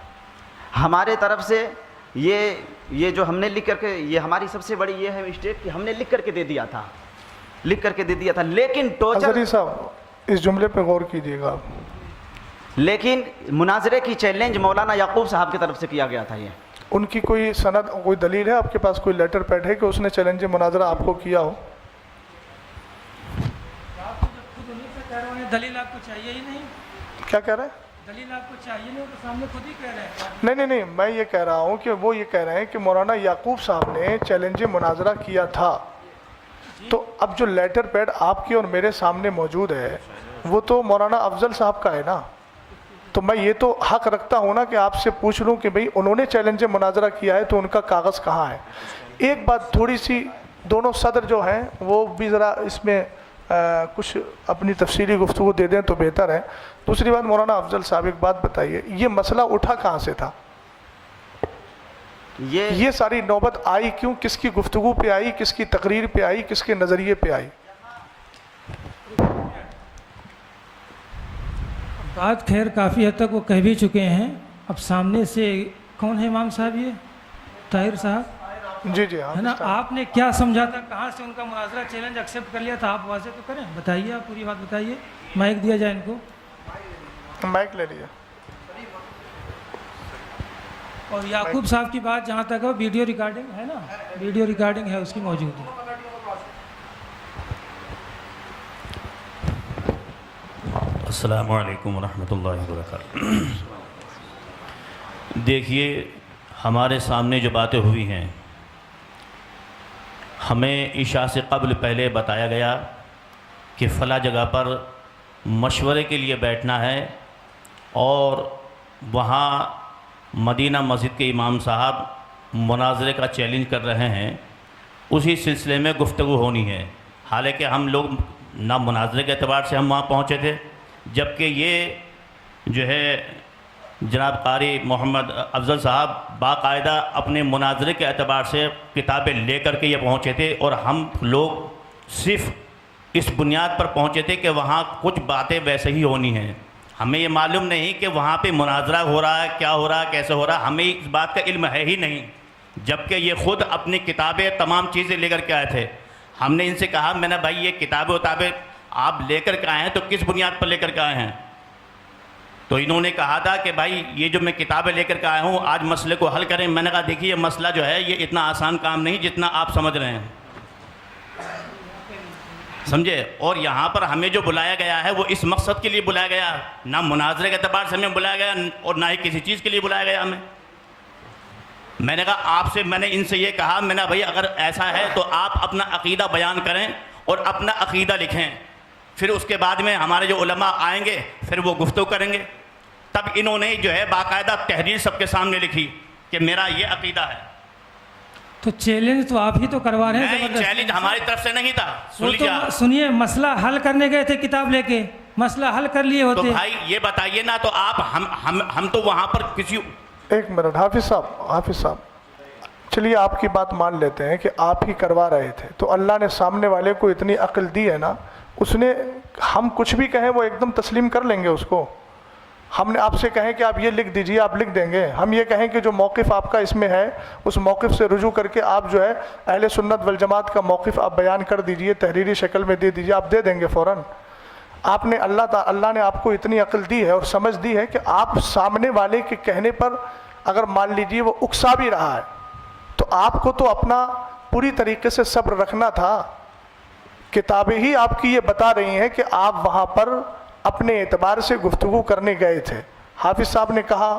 ہمارے طرف سے یہ جو ہم نے لکھ کر کے، یہ ہماری سب سے بڑی یہ ہے مسٹیک کہ ہم نے لکھ کر کے دے دیا تھا، لیکن حضری صاحب اس جملے پہ غور کیجیے گا. لیکن مناظرے کی چیلنج مولانا یعقوب صاحب کی طرف سے کیا گیا تھا. یہ ان کی کوئی سند، کوئی دلیل ہے آپ کے پاس، کوئی لیٹر پیڈ ہے کہ اس نے چیلنج مناظرہ آپ کو کیا ہو؟ آپ تو جب خود انہیں سے کہہ رہے ہیں دلیل آپ کو چاہیے ہی نہیں. کیا کہہ رہے ہیں؟ دلیل آپ کو چاہیے نہیں، وہ تو سامنے خود ہی کہہ رہے ہیں. نہیں، میں یہ کہہ رہا ہوں کہ وہ یہ کہہ رہے ہیں کہ مولانا یعقوب صاحب نے چیلنج مناظرہ کیا تھا. تو اب جو لیٹر پیڈ آپ کی اور میرے سامنے موجود ہے وہ تو مولانا افضل صاحب کا ہے نا. تو میں یہ تو حق رکھتا ہوں نا کہ آپ سے پوچھ لوں کہ بھئی انہوں نے چیلنج مناظرہ کیا ہے تو ان کا کاغذ کہاں ہے. ایک بات تھوڑی سی، دونوں صدر جو ہیں وہ بھی ذرا اس میں کچھ اپنی تفصیلی گفتگو دے دیں تو بہتر ہے. دوسری بات مولانا افضل صاحب ایک بات بتائیے، یہ مسئلہ اٹھا کہاں سے تھا؟ یہ ساری نوبت آئی کیوں؟ کس کی گفتگو پہ آئی، کس کی تقریر پہ آئی، کس کے نظریے پہ آئی؟ بات خیر کافی حد تک وہ کہہ بھی چکے ہیں. اب سامنے سے کون ہے امام صاحب؟ یہ طاہر صاحب جی جی ہاں ہے نا. آپ نے کیا سمجھا تھا، کہاں سے ان کا مناظرہ چیلنج ایکسیپٹ کر لیا تھا؟ آپ واضح تو کریں، بتائیے، آپ پوری بات بتائیے. مائک دیا جائے ان کو، مائک لے لیا. اور یعقوب صاحب کی بات جہاں تک ہے ویڈیو ریکارڈنگ ہے نا، ویڈیو ریکارڈنگ ہے اس کی موجود ہے. السلام علیکم ورحمۃ اللہ وبرکاتہ. دیکھیے، ہمارے سامنے جو باتیں ہوئی ہیں، ہمیں عشاء سے قبل پہلے بتایا گیا کہ فلاں جگہ پر مشورے کے لیے بیٹھنا ہے، اور وہاں مدینہ مسجد کے امام صاحب مناظرے کا چیلنج کر رہے ہیں، اسی سلسلے میں گفتگو ہونی ہے. حالانکہ ہم لوگ نہ مناظرے کے اعتبار سے ہم وہاں پہنچے تھے، جبکہ یہ جو ہے جناب قاری محمد افضل صاحب باقاعدہ اپنے مناظرے کے اعتبار سے کتابیں لے کر کے یہ پہنچے تھے، اور ہم لوگ صرف اس بنیاد پر پہنچے تھے کہ وہاں کچھ باتیں ویسے ہی ہونی ہیں. ہمیں یہ معلوم نہیں کہ وہاں پہ مناظرہ ہو رہا ہے، کیا ہو رہا ہے، کیسے ہو رہا ہے، ہمیں اس بات کا علم ہے ہی نہیں. جبکہ یہ خود اپنی کتابیں تمام چیزیں لے کر کے آئے تھے. ہم نے ان سے کہا، میں نے بھائی یہ کتابیں آپ لے کر کے آئے ہیں تو کس بنیاد پر لے کر کے آئے ہیں؟ تو انہوں نے کہا تھا کہ بھائی یہ جو میں کتابیں لے کر کے آیا ہوں آج مسئلے کو حل کریں. میں نے کہا دیکھیے یہ مسئلہ جو ہے یہ اتنا آسان کام نہیں جتنا آپ سمجھ رہے ہیں، سمجھے. اور یہاں پر ہمیں جو بلایا گیا ہے وہ اس مقصد کے لیے بلایا گیا، نہ مناظرے کے اعتبار سے ہمیں بلایا گیا اور نہ ہی کسی چیز کے لیے بلایا گیا ہمیں. میں نے کہا آپ سے، میں نے ان سے یہ کہا، میں نے بھائی اگر ایسا ہے تو آپ اپنا عقیدہ بیان کریں اور اپنا عقیدہ لکھیں، پھر اس کے بعد میں ہمارے جو علماء آئیں گے پھر وہ گفتگو کریں گے. تب انہوں نے جو ہے باقاعدہ تحریر سب کے سامنے لکھی کہ میرا یہ عقیدہ ہے. تو چیلنج تو آپ ہی تو کروا رہے ہیں. نہیں، چیلنج ہماری طرف سے نہیں تھا. سن لیجیے، سنیے، مسئلہ حل کرنے گئے تھے کتاب لے کے، مسئلہ حل کر لیے ہوتے. تو بھائی یہ بتائیے نا، تو آپ ہم تو وہاں پر کسی... ایک منٹ حافظ صاحب چلیے آپ کی بات مان لیتے ہیں کہ آپ ہی کروا رہے تھے، تو اللہ نے سامنے والے کو اتنی عقل دی ہے نا، اس نے ہم کچھ بھی کہیں وہ ایک دم تسلیم کر لیں گے اس کو. ہم نے آپ سے کہیں کہ آپ یہ لکھ دیجئے، آپ لکھ دیں گے. ہم یہ کہیں کہ جو موقف آپ کا اس میں ہے اس موقف سے رجوع کر کے آپ جو ہے اہل سنت والجماعت کا موقف آپ بیان کر دیجئے، تحریری شکل میں دے دیجئے، آپ دے دیں گے فوراً. آپ نے اللہ نے آپ کو اتنی عقل دی ہے اور سمجھ دی ہے کہ آپ سامنے والے کے کہنے پر اگر مان لیجئے وہ اکسا بھی رہا ہے تو آپ کو تو اپنا پوری طریقے سے صبر رکھنا تھا. کتابیں ہی آپ کی یہ بتا رہی ہیں کہ آپ وہاں پر اپنے اعتبار سے گفتگو کرنے گئے تھے. حافظ صاحب نے کہا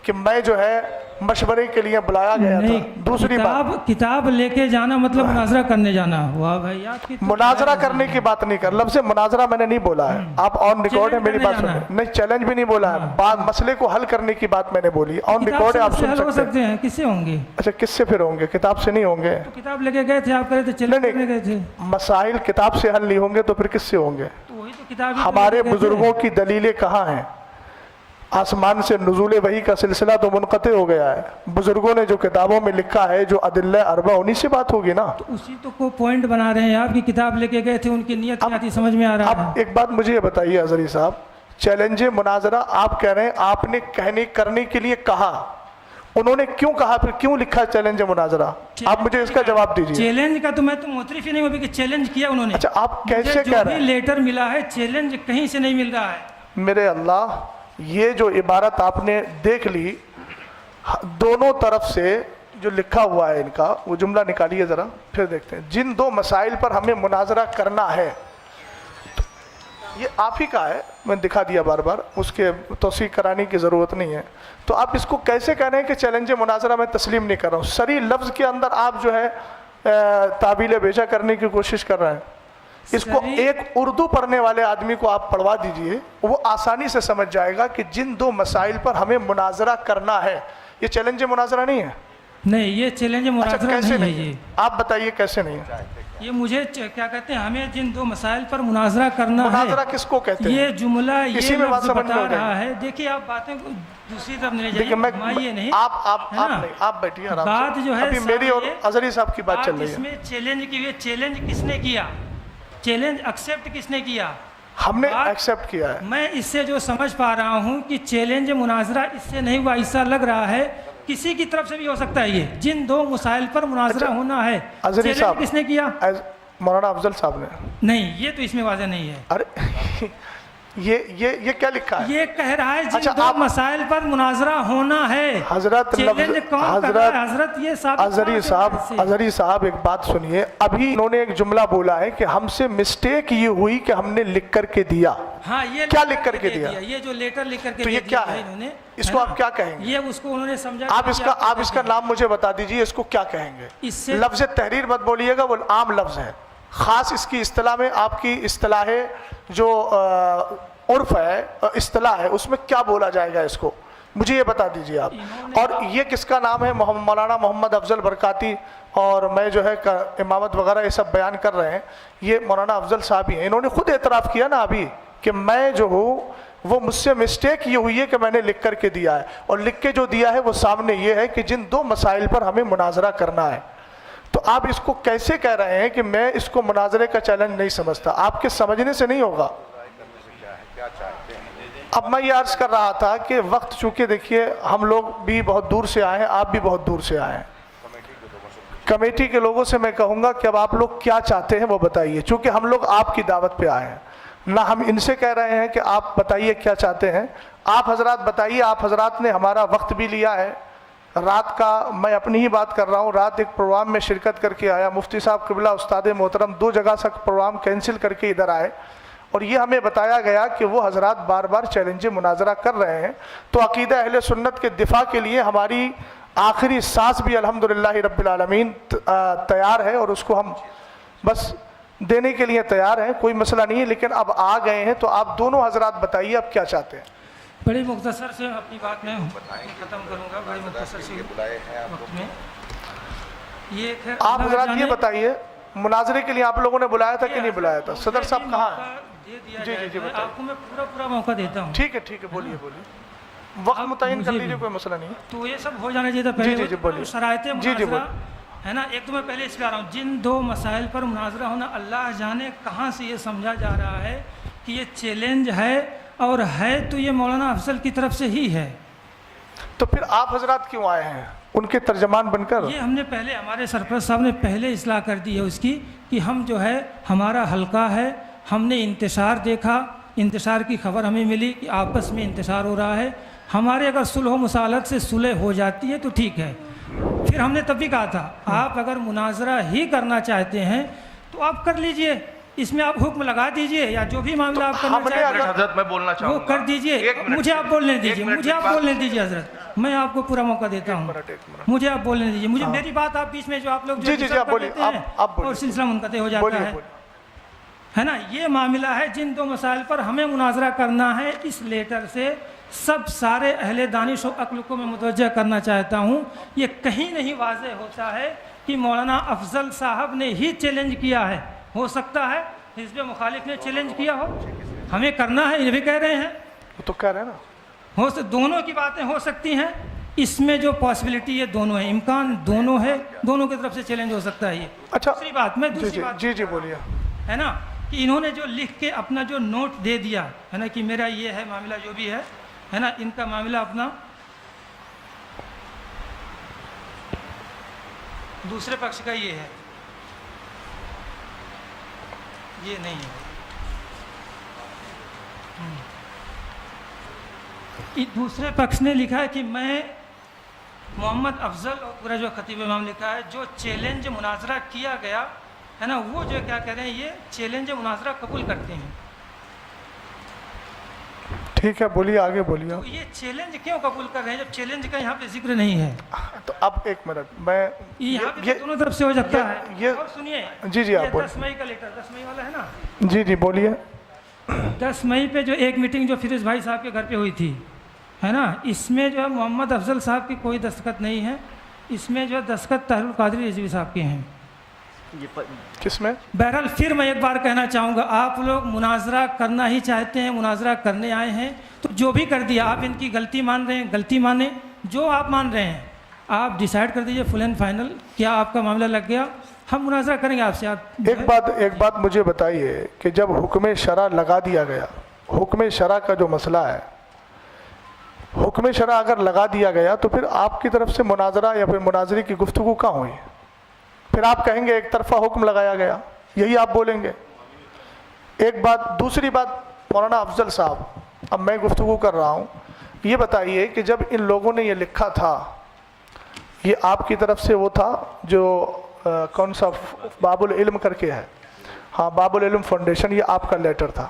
کہ میں جو ہے مشورے کے لیے بلایا گیا تھا. دوسری بات، کتاب لے کے جانا مطلب مناظرہ کرنے جانا ہوا. بھائی آپ کی مناظرہ کرنے کی بات نہیں کر، لفظ مناظرہ میں نے نہیں بولا ہے، آپ آن ریکارڈ ہے میری بات سنیں. نہیں، چیلنج بھی نہیں بولا ہے، بات مسئلے کو حل کرنے کی بات میں نے بولی. آن ریکارڈ ہے، آپ سن سکتے ہیں. کس سے ہوں گے؟ اچھا، کس سے پھر ہوں گے؟ کتاب سے نہیں ہوں گے. کتاب لے کے گئے تھے آپ، کہہ رہے تھے چیلنج کرنے گئے تھے. مسائل کتاب سے حل نہیں ہوں گے تو پھر کس سے ہوں گے؟ وہی تو کتاب. ہمارے بزرگوں کی دلیلیں کہاں ہیں؟ آسمان سے نزول وحی کا سلسلہ تو منقطع ہو گیا ہے. بزرگوں نے جو کتابوں میں لکھا ہے، جو ادلہ اربع، انہی سے بات ہوگی نا. تو اسی تو کو پوائنٹ بنا رہے ہیں آپ کی کتاب لے کے گئے تھے، ان کی نیت کیا تھی سمجھ میں آ رہا ہے. اب ایک بات مجھے یہ بتائیے حضری صاحب، چیلنج مناظرہ آپ کہہ رہے ہیں آپ نے کرنے کے لیے کہا، انہوں نے کیوں کہا، پھر کیوں لکھا چیلنج مناظرہ؟ آپ مجھے اس کا جواب دیجیے. چیلنج کا تو میں تو معترف ہی نہیں ہوں کہ چیلنج کیا انہوں نے. اچھا، آپ کیسے کہہ رہے ہیں؟ لیٹر ملا ہے، چیلنج کہیں سے نہیں مل رہا ہے. میرے اللہ، یہ جو عبارت آپ نے دیکھ لی، دونوں طرف سے جو لکھا ہوا ہے ان کا، وہ جملہ نکالیے ذرا، پھر دیکھتے ہیں. جن دو مسائل پر ہمیں مناظرہ کرنا ہے، یہ آپ ہی کا ہے، میں دکھا دیا بار بار، اس کے توثیق کرانے کی ضرورت نہیں ہے. تو آپ اس کو کیسے کہہ رہے ہیں کہ چیلنج مناظرہ میں تسلیم نہیں کر رہا ہوں؟ صریح لفظ کے اندر آپ جو ہے تعبیل بیجا کرنے کی کوشش کر رہے ہیں. اس کو ایک اردو پڑھنے والے آدمی کو آپ پڑھوا دیجئے، وہ آسانی سے سمجھ جائے گا کہ جن دو مسائل پر ہمیں مناظرہ کرنا ہے، یہ چیلنج مناظرہ نہیں ہے۔ نہیں، یہ چیلنج مناظرہ کیسے نہیں ہے نہیں یہ۔ آپ بتائیے کیسے نہیں ہے؟ یہ مجھے کیا کہتے ہیں، ہمیں جن دو مسائل پر مناظرہ کرنا ہے، مناظرہ کس کو کہتے ہیں؟ یہ جملہ اسی یہ میں بات لفظ سمجھ میں بتا ہو جائے رہا ہے۔ دیکھیے آپ باتیں کو دوسری طرف نہیں دیکھیں جائیے، گھمائیے نہیں، آپ بیٹھیے آرام سے۔ بات جو ہے ابھی میری اور صاحب، اظہری صاحب کی بات چل رہی اس ہے۔ میں چیلنج کی ہوئی، چیلنج کس نے کیا؟ چیلنج ایکسیپٹ کس نے کیا؟ ہم نے بات- ایکسیپٹ کیا ہے۔ میں اس سے جو سمجھ پا رہا ہوں کہ چیلنج مناظرہ اس سے نہیں ہوا، ایسا لگ رہا ہے کسی کی طرف سے بھی ہو سکتا ہے یہ، جن دو مسائل پر مناظرہ ہونا ہے۔ اظہری چیلنج صاحب کس نے کیا؟ مولانا افضل صاحب نے۔ نہیں، یہ تو اس میں واضح نہیں ہے۔ ارے یہ کیا لکھا ہے؟ یہ کہہ رہا ہے اچھا، جن دو آپ- مسائل پر مناظرہ ہونا ہے۔ حضرت چیلنج کون کر رہا ہے؟ حضرت یہ ثابت اظہری صاحب ایک بات سنیے، ابھی انہوں نے ایک جملہ بولا ہے کہ ہم سے مسٹیک یہ ہوئی کہ ہم نے لکھ کر کے دیا۔ ہاں، یہ کیا لکھ کر کے دیا؟ یہ جو لیٹر لکھ کر کے تو یہ دے کیا دیا ہے؟ انہوں نے، اس کو آپ کیا کہیں گے؟ یہ اس کو انہوں نے سمجھا آپ کہ اس کا نام مجھے بتا دیجئے، اس کو کیا کہیں گے؟ اس سے- لفظ تحریر مت بولیے گا، وہ عام لفظ ہے، خاص اس کی اصطلاح میں آپ کی اصطلاح ہے جو عرف ہے، اصطلاح ہے، اس میں کیا بولا جائے گا اس کو؟ مجھے یہ بتا دیجئے آپ۔ اور یہ کس کا نام ہے؟ مولانا محمد افضل برکاتی، اور میں جو ہے امامت وغیرہ یہ سب بیان کر رہے ہیں، یہ مولانا افضل صاحب ہی ہیں۔ انہوں نے خود اعتراف کیا نا ابھی کہ میں جو ہوں وہ مجھ سے مسٹیک یہ ہوئی ہے کہ میں نے لکھ کر کے دیا ہے، اور لکھ کے جو دیا ہے وہ سامنے یہ ہے کہ جن دو مسائل پر ہمیں مناظرہ کرنا ہے۔ تو آپ اس کو کیسے کہہ رہے ہیں کہ میں اس کو مناظرے کا چیلنج نہیں سمجھتا؟ آپ کے سمجھنے سے نہیں ہوگا۔ اب میں یہ عرض کر رہا تھا کہ وقت چونکہ دیکھیے ہم لوگ بھی بہت دور سے آئے ہیں، آپ بھی بہت دور سے آئے ہیں، کمیٹی کے لوگوں سے میں کہوں گا کہ اب آپ لوگ کیا چاہتے ہیں وہ بتائیے، چونکہ ہم لوگ آپ کی دعوت پہ آئے ہیں، نہ ہم ان سے کہہ رہے ہیں کہ آپ بتائیے کیا چاہتے ہیں۔ آپ حضرات بتائیے، آپ حضرات نے ہمارا وقت بھی لیا ہے، رات کا میں اپنی ہی بات کر رہا ہوں، رات ایک پروگرام میں شرکت کر کے آیا، مفتی صاحب قبلہ استاد محترم 2 جگہ سے پروگرام کینسل کر کے ادھر آئے، اور یہ ہمیں بتایا گیا کہ وہ حضرات بار بار چیلنج مناظرہ کر رہے ہیں۔ تو عقیدہ اہل سنت کے دفاع کے لیے ہماری آخری سانس بھی الحمدللہ رب العالمین تیار ہے، اور اس کو ہم بس دینے کے لیے تیار ہیں، کوئی مسئلہ نہیں ہے۔ لیکن اب آ گئے ہیں تو آپ دونوں حضرات بتائیے اب کیا چاہتے ہیں۔ بڑی مختصر سے اپنی بات میں ختم کروں گا، بڑی مختصر سے وقت میں۔ یہ آپ حضرات یہ بتائیے، مناظرے کے لیے آپ لوگوں نے بلایا تھا کہ نہیں بلایا تھا؟ صدر صاحب کہاں ہیں؟ جی آپ کو میں پورا موقع دیتا ہوں۔ ٹھیک ہے بولیے وقت متعین کر لیجیے، کوئی مسئلہ نہیں ہے۔ تو یہ سب ہو جانا چاہیے تھا پہلے۔ جی بولیے۔ شرائط جی مناظرہ ہے نا، ایک تو میں پہلے اس پہ آ رہا ہوں، جن دو مسائل پر مناظرہ ہونا، اللہ جانے کہاں سے یہ سمجھا جا رہا ہے کہ یہ چیلنج ہے، اور ہے تو یہ مولانا افضل کی طرف سے ہی ہے۔ تو پھر آپ حضرات کیوں آئے ہیں ان کے ترجمان بن کر؟ یہ ہم نے پہلے، ہمارے سرپرست صاحب نے پہلے اصلاح کر دی ہے اس کی، کہ ہم جو ہے ہمارا حلقہ ہے، ہم نے انتشار دیکھا، انتشار کی خبر ہمیں ملی کہ آپس میں انتشار ہو رہا ہے، ہمارے اگر صلح و مصالحت سے صلح ہو جاتی ہے تو ٹھیک ہے۔ پھر ہم نے تب بھی کہا تھا آپ اگر مناظرہ ہی کرنا چاہتے ہیں تو آپ کر لیجئے، اس میں آپ حکم لگا دیجئے، یا جو بھی معاملہ آپ کرنا چاہتے ہیں حضرت میں بولنا چاہوں وہ گا، کر دیجئے۔ مجھے آپ بولنے دیجئے، حضرت میں آپ کو پورا موقع دیتا ہوں، مجھے آپ بولنے دیجئے، مجھے میری بات آپ بیچ میں جو آپ لوگ جو ڈسٹرب کر دیتے ہیں اور سلسلہ منقطع ہو جاتا ہے نا۔ یہ معاملہ ہے، جن دو مسائل پر ہمیں مناظرہ کرنا ہے، اس لیٹر سے سب سارے اہل دانش و عقل کو میں متوجہ کرنا چاہتا ہوں، یہ کہیں نہیں واضح ہوتا ہے کہ مولانا افضل صاحب نے ہی چیلنج کیا ہے۔ ہو سکتا ہے حزب مخالف نے چیلنج کیا ہو، ہمیں کرنا ہے، یہ بھی کہہ رہے ہیں، وہ تو کہہ رہے ہیں نا، دونوں کی باتیں ہو سکتی ہیں، اس میں جو پاسبلٹی ہے دونوں ہے، امکان دونوں ہے، دونوں کی طرف سے چیلنج ہو سکتا ہے۔ یہ اچھا دوسری بات میں دوسری بات جی بولیے، ہے نا، کہ انہوں نے جو لکھ کے اپنا جو نوٹ دے دیا ہے نا کہ میرا یہ ہے معاملہ جو بھی ہے نا، ان کا معاملہ اپنا دوسرے پکش کا یہ ہے، یہ نہیں ہے۔ دوسرے پکش نے لکھا ہے کہ میں محمد افضل، اور پورا جو خطیب امام لکھا ہے، جو چیلنج مناظرہ کیا گیا ہے نا، وہ جو کیا کہہ رہے ہیں، یہ چیلنج مناظرہ قبول کرتے ہیں۔ ٹھیک ہے بولیے, آگے بولیے. تو یہ چیلنج کیوں قبول کر رہے ہیں جب چیلنج کا یہاں پہ ذکر نہیں ہے؟ تو اب ایک منٹ, میں یہاں پہ تو دونوں طرف سے ہو جاتا ہے. یہ- اور سنیے, جی جی آپ یہ بولیے. 10 مئی کا لیٹر, 10 مئی والا ہے نا, جی جی بولیے. 10 مئی پہ جو ایک میٹنگ جو فیروز بھائی صاحب کے گھر پہ ہوئی تھی, ہے نا, اس میں جو ہے محمد افضل صاحب کی کوئی دستخط نہیں ہے. اس میں جو ہے دستخط طاہر القادری رضوی صاحب کے ہیں. کس میں؟ بہرحال پھر میں ایک بار کہنا چاہوں گا, آپ لوگ مناظرہ کرنا ہی چاہتے ہیں, مناظرہ کرنے آئے ہیں, تو جو بھی کر دیا آپ ان کی غلطی مان رہے ہیں, غلطی مانیں. جو آپ مان رہے ہیں آپ ڈیسائیڈ کر دیجئے فل اینڈ فائنل, کیا آپ کا معاملہ لگ گیا, ہم مناظرہ کریں گے آپ سے. آپ ایک بات مجھے بتائیے کہ جب حکم شرع لگا دیا گیا, حکم شرع کا جو مسئلہ ہے, حکم شرع اگر لگا دیا گیا تو پھر آپ کی طرف سے مناظرہ یا پھر مناظرے کی گفتگو کہاں ہوئی؟ پھر آپ کہیں گے ایک طرفہ حکم لگایا گیا, یہی آپ بولیں گے. ایک بات. دوسری بات, مولانا افضل صاحب, اب میں گفتگو کر رہا ہوں, یہ بتائیے کہ جب ان لوگوں نے یہ لکھا تھا, یہ آپ کی طرف سے وہ تھا جو کون سا باب العلم کر کے ہے, ہاں باب العلم فاؤنڈیشن, یہ آپ کا لیٹر تھا.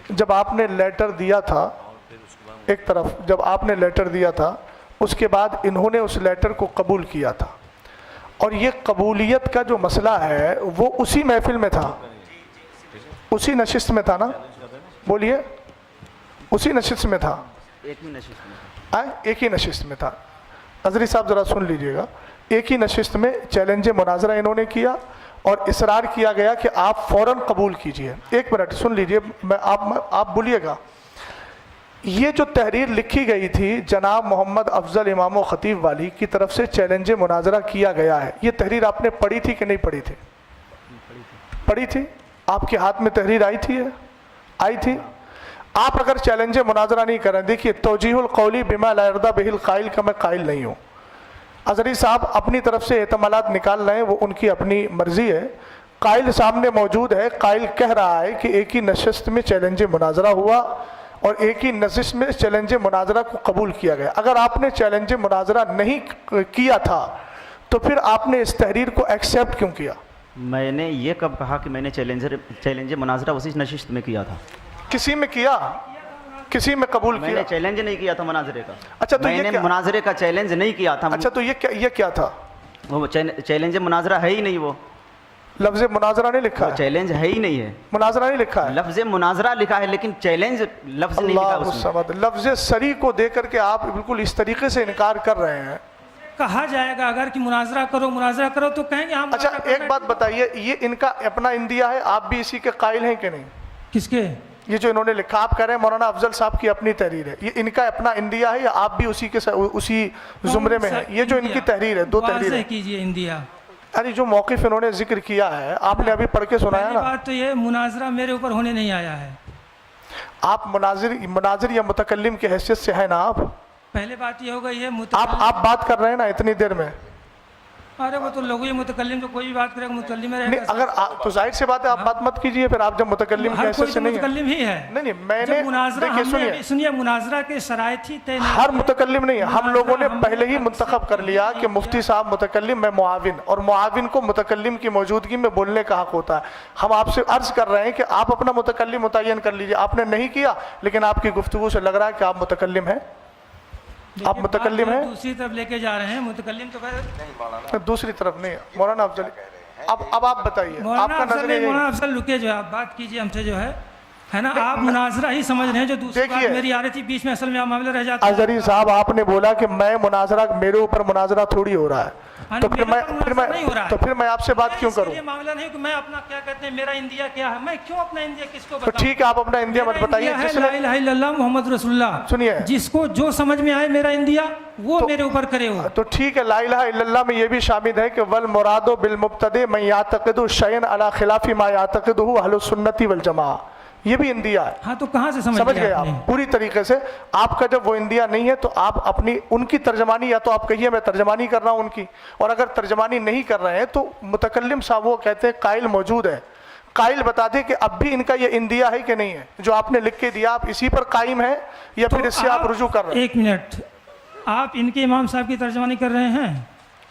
جب آپ نے لیٹر دیا تھا, ایک طرف جب آپ نے لیٹر دیا تھا, اس کے بعد انہوں نے اس لیٹر کو قبول کیا تھا, اور یہ قبولیت کا جو مسئلہ ہے وہ اسی محفل میں تھا, اسی نشست میں تھا نا, بولیے, اسی نشست میں تھا, ایک ہی نشست میں تھا. قادری صاحب ذرا سن لیجئے گا, ایک ہی نشست میں چیلنج مناظرہ انہوں نے کیا اور اصرار کیا گیا کہ آپ فوراً قبول کیجئے. ایک منٹ سن لیجئے, آپ بولیے گا. یہ جو تحریر لکھی گئی تھی جناب محمد افضل امام و خطیب والی کی طرف سے چیلنج مناظرہ کیا گیا ہے, یہ تحریر آپ نے پڑھی تھی کہ نہیں پڑھی تھی؟ پڑھی تھی. آپ کے ہاتھ میں تحریر آئی تھی؟ آئی تھی. آپ اگر چیلنج مناظرہ نہیں کریں, دیکھیے توجیہ القولی بما لا یرضی بہ القائل کا میں قائل نہیں ہوں. اظہری صاحب اپنی طرف سے احتمالات نکال رہے ہیں, وہ ان کی اپنی مرضی ہے. قائل سامنے موجود ہے, قائل کہہ رہا ہے کہ ایک ہی نشست میں چیلنج مناظرہ ہوا اور ایک ہی نشست میں چیلنج مناظرہ کو قبول کیا گیا. اگر آپ نے چیلنج مناظرہ نہیں کیا تھا تو پھر آپ نے اس تحریر کو ایکسیپٹ کیوں کیا؟ میں نے یہ کب کہا کہ میں نے چیلنج مناظرہ اسی نشست میں کیا تھا؟ کسی میں کیا, کسی میں قبول میں کیا؟ نے چیلنج نہیں کیا تھا مناظرے کا. اچھا تو میں نے مناظرے کا چیلنج نہیں کیا تھا. اچھا تو یہ کیا تھا؟ وہ چیلنج مناظرہ ہے ہی نہیں, وہ لفظ مناظرہ نہیں لکھا ہے, چیلنج ہے ہی نہیں ہے. مناظرہ نہیں لکھا ہے, لفظ مناظرہ لکھا ہے لیکن چیلنج لفظ نہیں لکھا اللہ اس میں. الصمد. لفظ سری کو دے کر کے آپ بالکل اس طریقے سے انکار کر رہے ہیں. کہا جائے گا اگر کہ مناظرہ کرو تو کہیں گے ہم. اچھا ایک بات بتائیے, یہ ان کا اپنا اندیا ہے, آپ بھی اسی کے قائل ہیں کہ نہیں؟ کس کے؟ یہ جو انہوں نے لکھا, آپ کہہ رہے ہیں مولانا افضل صاحب کی اپنی تحریر ہے, یہ ان کا اپنا اندیا ہے یا آپ بھی اسی زمرے میں ہیں؟ یہ جو ان کی تحریر ہے, دو تحریر ہے. واضح کیجئے انڈیا. ارے جو موقف انہوں نے ذکر کیا ہے آپ نے ابھی پڑھ کے سنایا پہلی نا. بات تو یہ مناظرہ میرے اوپر ہونے نہیں آیا ہے. آپ مناظر یا متکلم کی حیثیت سے ہیں نا آپ. پہلے بات یہ ہوگا یہ آپ بات کر رہے ہیں نا اتنی دیر میں. ارے وہ تو لوگ یہ متکلم جو کوئی بھی بات کرے گا متکلم رہے نہیں, گا. اگر تو ظاہر سی بات ہے آپ بات مت کیجئے پھر, آپ جب متکلم کی ہر حیثیت کوئی سے تو نہیں ہیں. متکلم ہی ہے. نہیں میں نے مناظرہ دیکھیے سنیے مناظرہ کے شرائط ہی طے نہیں. ہر متکلم نہیں, ہم لوگوں نے پہلے ہی منتخب کر لیا کہ مفتی صاحب متکلم, میں معاون, اور معاون کو متکلم کی موجودگی میں بولنے کا حق ہوتا ہے. ہم آپ سے عرض کر رہے ہیں کہ آپ اپنا متکلم متعین کر لیجئے. آپ نے نہیں کیا لیکن آپ کی گفتگو سے لگ رہا ہے کہ آپ متکلم ہیں. آپ متکلم ہیں, دوسری طرف لے کے جا رہے ہیں. متکلم تو دوسری طرف نہیں. مولانا افضل اب آپ بتائیے, آپ کا نظریہ. مولانا افضل رکے, جو آپ بات کیجئے ہم سے, جو ہے نا, آپ مناظرہ ہی سمجھ رہے ہیں. جو دوسری بات میری آ رہی تھی بیچ میں, اصل میں معاملہ رہ جاتا ہے. اظہری صاحب آپ نے بولا کہ میں مناظرہ, میرے اوپر مناظرہ تھوڑی ہو رہا ہے, تو پھر میں آپ سے بات کیوں کروں؟ یہ معاملہ نہیں کہ میں اپنا کیا کہتے ہیں میرا انڈیا کیا ہے, میں کیوں اپنا انڈیا کس کو تو بتاؤں؟ ٹھیک ہے آپ اپنا انڈیا مت بتائیے. لا الہ الا اللہ محمد رسول اللہ. سنیے, جس کو جو سمجھ میں آئے میرا انڈیا وہ میرے اوپر کرے ہو. تو ٹھیک ہے, لا الہ الا اللہ میں یہ بھی شامل ہے کہ والمراد بالمبتدع من یعتقد شیئا علی خلاف ما یعتقدہ اہل السنت والجماعہ, یہ بھی انڈیا ہے. ہاں تو کہاں سے سمجھ گئے آپ پوری طریقے سے. آپ کا جب وہ انڈیا نہیں ہے تو آپ اپنی ان کی ترجمانی, یا تو آپ کہیے میں ترجمانی کر رہا ہوں ان کی, اور اگر ترجمانی نہیں کر رہے ہیں تو متکلم صاحب وہ کہتے ہیں قائل موجود ہے, قائل بتا دے کہ اب بھی ان کا یہ انڈیا ہے کہ نہیں ہے جو آپ نے لکھ کے دیا, آپ اسی پر قائم ہیں یا پھر اس سے آپ رجوع کر رہے ہیں؟ ایک منٹ, آپ ان کے امام صاحب کی ترجمانی کر رہے ہیں؟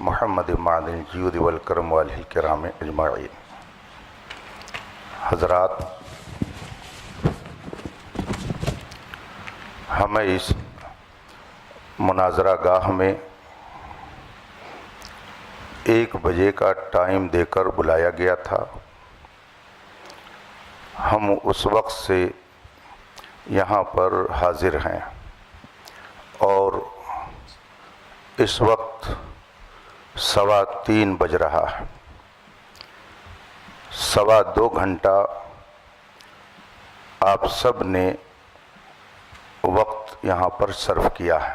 محمد معدن الجود والکرم والہ الکرام اجمعین. حضرات، ہمیں اس مناظرہ گاہ میں 1 بجے کا ٹائم دے کر بلایا گیا تھا. ہم اس وقت سے یہاں پر حاضر ہیں اور اس وقت 3:15 بج رہا ہے. 2.25 گھنٹہ آپ سب نے وقت یہاں پر صرف کیا ہے.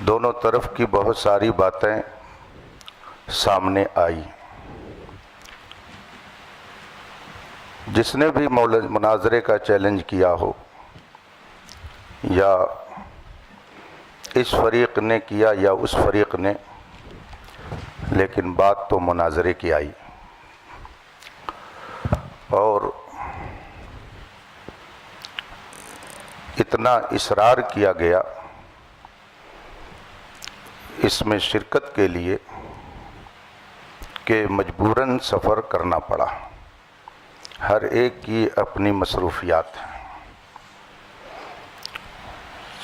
دونوں طرف کی بہت ساری باتیں سامنے آئی. جس نے بھی مناظرے کا چیلنج کیا ہو یا اس فریق نے کیا یا اس فریق نے، لیکن بات تو مناظرے کی آئی. اور اتنا اصرار کیا گیا اس میں شرکت کے لیے کہ مجبوراً سفر کرنا پڑا. ہر ایک کی اپنی مصروفیات ہیں.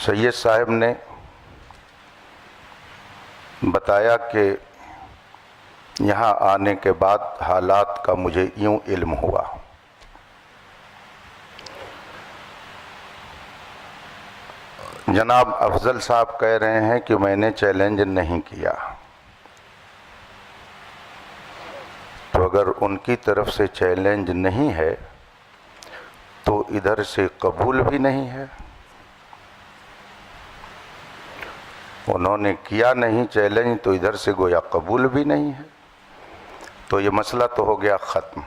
سید صاحب نے بتایا کہ یہاں آنے کے بعد حالات کا مجھے یوں علم ہوا. جناب افضل صاحب کہہ رہے ہیں کہ میں نے چیلنج نہیں کیا، تو اگر ان کی طرف سے چیلنج نہیں ہے تو ادھر سے قبول بھی نہیں ہے. انہوں نے کیا نہیں چیلنج تو ادھر سے گویا قبول بھی نہیں ہے. تو یہ مسئلہ تو ہو گیا ختم.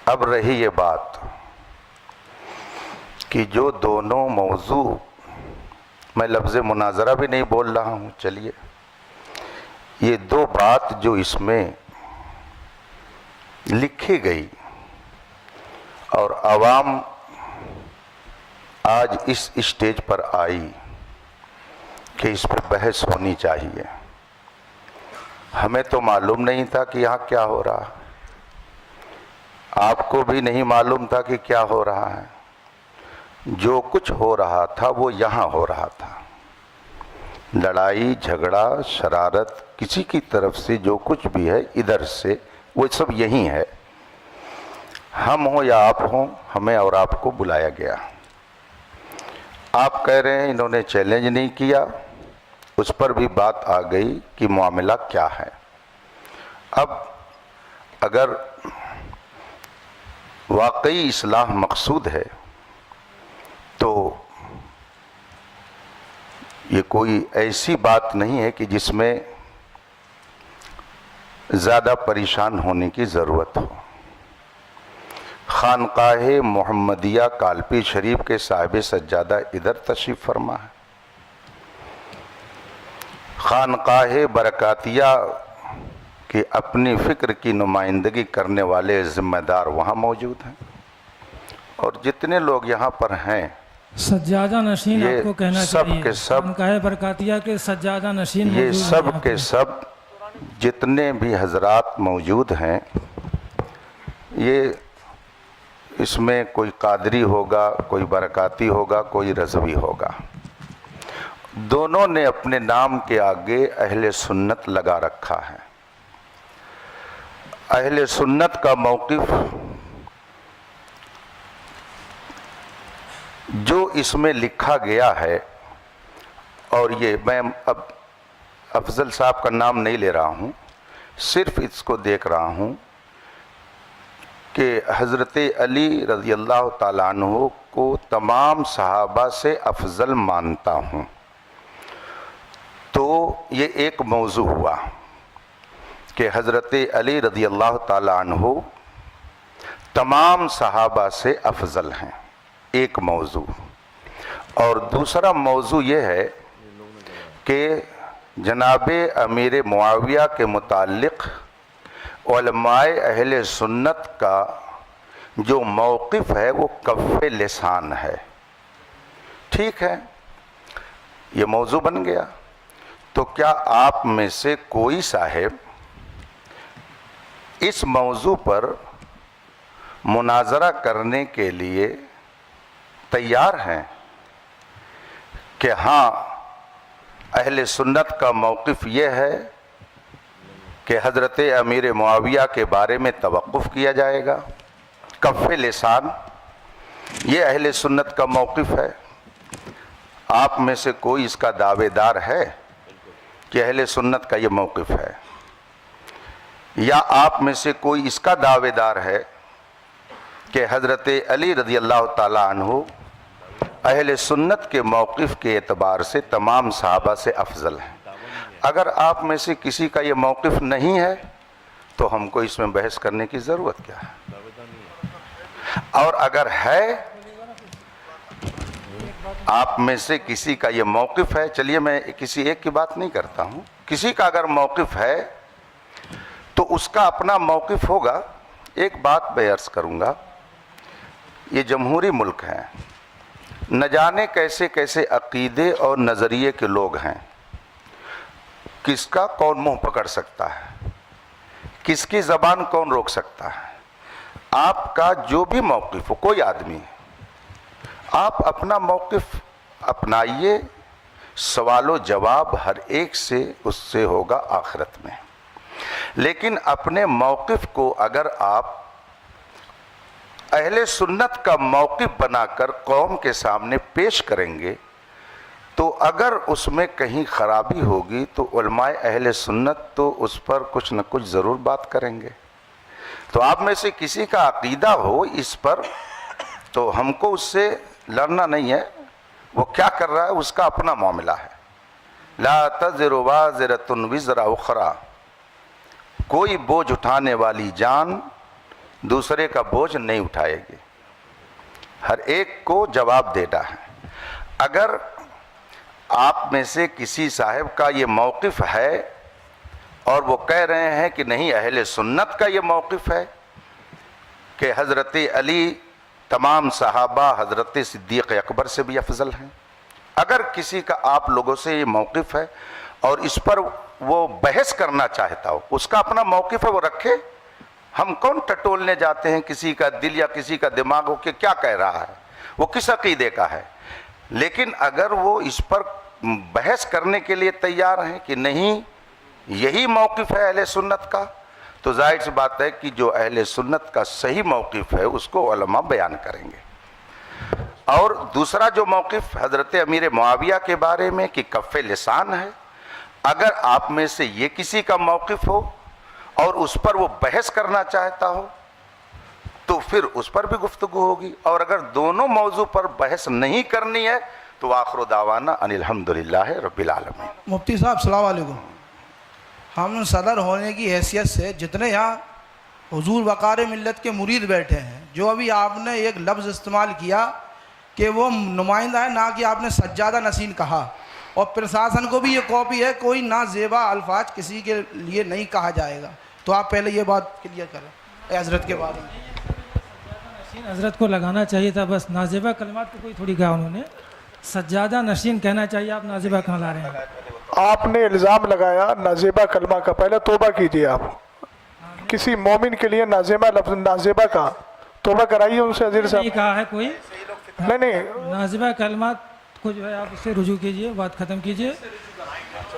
اب رہی یہ بات کہ جو دونوں موضوع، میں لفظ مناظرہ بھی نہیں بول رہا ہوں، چلیے، یہ 2 بات جو اس میں لکھی گئی اور عوام آج اس اسٹیج پر آئی کہ اس پہ بحث ہونی چاہیے. ہمیں تو معلوم نہیں تھا کہ یہاں کیا ہو رہا، آپ کو بھی نہیں معلوم تھا کہ کیا ہو رہا ہے. جو کچھ ہو رہا تھا وہ یہاں ہو رہا تھا. لڑائی جھگڑا شرارت کسی کی طرف سے جو کچھ بھی ہے ادھر سے وہ سب یہی ہے. ہم ہوں یا آپ ہوں، ہمیں اور آپ کو بلایا گیا. آپ کہہ رہے ہیں انہوں نے چیلنج نہیں کیا، اس پر بھی بات آ گئی کہ معاملہ کیا ہے. اب اگر واقعی اصلاح مقصود ہے تو یہ کوئی ایسی بات نہیں ہے کہ جس میں زیادہ پریشان ہونے کی ضرورت ہو. خانقاہ محمدیہ کالپی شریف کے صاحب سجادہ ادھر تشریف فرما ہے. خانقاہ برکاتیہ کی اپنی فکر کی نمائندگی کرنے والے ذمہ دار وہاں موجود ہیں. اور جتنے لوگ یہاں پر ہیں سجادہ نشین، آپ کو کہنا چاہیے، کے سب خانقاہ برکاتیہ کے سجادہ نشین یہ موجود ہیں سب یہاں کے پہ. سب جتنے بھی حضرات موجود ہیں، یہ اس میں کوئی قادری ہوگا، کوئی برکاتی ہوگا، کوئی رضوی ہوگا. دونوں نے اپنے نام کے آگے اہل سنت لگا رکھا ہے. اہل سنت کا موقف جو اس میں لکھا گیا ہے، اور یہ میں اب افضل صاحب کا نام نہیں لے رہا ہوں، صرف اس کو دیکھ رہا ہوں کہ حضرت علی رضی اللہ تعالیٰ عنہ کو تمام صحابہ سے افضل مانتا ہوں. تو یہ ایک موضوع ہوا کہ حضرت علی رضی اللہ تعالیٰ عنہ تمام صحابہ سے افضل ہیں، ایک موضوع. اور دوسرا موضوع یہ ہے کہ جناب امیر معاویہ کے متعلق علماء اہل سنت کا جو موقف ہے وہ کف لسان ہے. ٹھیک ہے، یہ موضوع بن گیا. تو کیا آپ میں سے کوئی صاحب اس موضوع پر مناظرہ کرنے کے لیے تیار ہیں کہ ہاں اہل سنت کا موقف یہ ہے کہ حضرت امیر معاویہ کے بارے میں توقف کیا جائے گا؟ کف لسان یہ اہل سنت کا موقف ہے. آپ میں سے کوئی اس کا دعوے دار ہے کہ اہل سنت کا یہ موقف ہے؟ یا آپ میں سے کوئی اس کا دعوے دار ہے کہ حضرت علی رضی اللہ تعالیٰ عنہ اہل سنت کے موقف کے اعتبار سے تمام صحابہ سے افضل ہیں؟ اگر آپ میں سے کسی کا یہ موقف نہیں ہے تو ہم کو اس میں بحث کرنے کی ضرورت کیا ہے؟ اور اگر ہے آپ میں سے کسی کا یہ موقف ہے، چلیے میں کسی ایک کی بات نہیں کرتا ہوں، کسی کا اگر موقف ہے تو اس کا اپنا موقف ہوگا. ایک بات میں عرض کروں گا، یہ جمہوری ملک ہے، نہ جانے کیسے کیسے عقیدے اور نظریے کے لوگ ہیں. کس کا کون منہ پکڑ سکتا ہے، کس کی زبان کون روک سکتا ہے. آپ کا جو بھی موقف ہو، کوئی آدمی آپ اپنا موقف اپنائیے، سوال و جواب ہر ایک سے اس سے ہوگا آخرت میں. لیکن اپنے موقف کو اگر آپ اہل سنت کا موقف بنا کر قوم کے سامنے پیش کریں گے تو اگر اس میں کہیں خرابی ہوگی تو علماء اہل سنت تو اس پر کچھ نہ کچھ ضرور بات کریں گے. تو آپ میں سے کسی کا عقیدہ ہو اس پر تو ہم کو اس سے لڑنا نہیں ہے، وہ کیا کر رہا ہے اس کا اپنا معاملہ ہے. لا تزر وازرۃ وزر اخری، کوئی بوجھ اٹھانے والی جان دوسرے کا بوجھ نہیں اٹھائے گی، ہر ایک کو جواب دینا ہے. اگر آپ میں سے کسی صاحب کا یہ موقف ہے اور وہ کہہ رہے ہیں کہ نہیں اہل سنت کا یہ موقف ہے کہ حضرت علی تمام صحابہ حضرت صدیق اکبر سے بھی افضل ہیں، اگر کسی کا آپ لوگوں سے یہ موقف ہے اور اس پر وہ بحث کرنا چاہتا ہو، اس کا اپنا موقف ہے، وہ رکھے. ہم کون ٹٹولنے جاتے ہیں کسی کا دل یا کسی کا دماغ ہو کہ کیا کہہ رہا ہے، وہ کس عقیدے کا ہے. لیکن اگر وہ اس پر بحث کرنے کے لیے تیار ہیں کہ نہیں یہی موقف ہے اہل سنت کا، تو ظاہر سی بات ہے کہ جو اہل سنت کا صحیح موقف ہے اس کو علماء بیان کریں گے. اور دوسرا جو موقف حضرت امیر معاویہ کے بارے میں کہ کف لسان ہے، اگر آپ میں سے یہ کسی کا موقف ہو اور اس پر وہ بحث کرنا چاہتا ہو تو پھر اس پر بھی گفتگو ہوگی. اور اگر دونوں موضوع پر بحث نہیں کرنی ہے تو آخر دعوانا ان الحمدللہ رب العالمین. مفتی صاحب السلام علیکم. ہم صدر ہونے کی حیثیت سے جتنے یہاں حضور وقار ملت کے مرید بیٹھے ہیں، جو ابھی آپ نے ایک لفظ استعمال کیا کہ وہ نمائندہ ہے، نہ کہ آپ نے سجادہ نشین کہا، اور پرشاسن کو بھی یہ کاپی ہے، کوئی نازیبا الفاظ کسی کے لیے نہیں کہا جائے گا. تو آپ پہلے یہ بات کلیئر کریں حضرت کے بارے میں. حضرت کو لگانا چاہیے تھا بس، نازیبہ کلمات کو کوئی تھوڑی کہا انہوں نے، سجادہ نشین کہنا چاہیے. آپ نازیبہ کہاں لا رہے ہیں؟ آپ نے الزام لگایا نازیبہ کلمہ کا، پہلے توبہ کیجیے. آپ کسی مومن کے لیے نازیبہ لفظ نازیبہ کا توبہ کرائیے ان سے. عزیز صاحب نہیں کہا ہے کوئی، نہیں نازیبہ کلمات کو جو ہے آپ اس سے رجوع کیجئے، بات ختم کیجئے.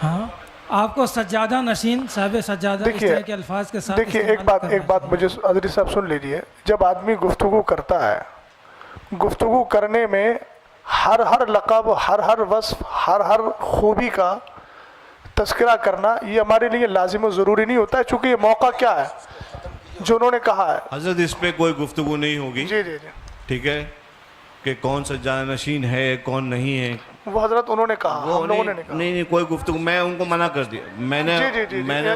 ہاں آپ کو سجادہ نشین، صاحب سجادہ اس طرح کے الفاظ کے ساتھ. دیکھیے ایک بات مجھے عزیز صاحب سن لیجیے. جب آدمی گفتگو کرتا ہے، گفتگو کرنے میں ہر لقب، ہر وصف، ہر خوبی کا تذکرہ کرنا یہ ہمارے لیے لازم و ضروری نہیں ہوتا ہے، چونکہ یہ موقع کیا ہے جو انہوں نے کہا ہے. حضرت اس پہ کوئی گفتگو نہیں ہوگی. جی ٹھیک ہے کہ کون سجادہ نشین ہے کون نہیں ہے، وہ حضرت انہوں نے کہا، ہم لوگوں نے نہیں کہا. نہیں کوئی گفتگو، میں ان کو منع کر دیا، میں نے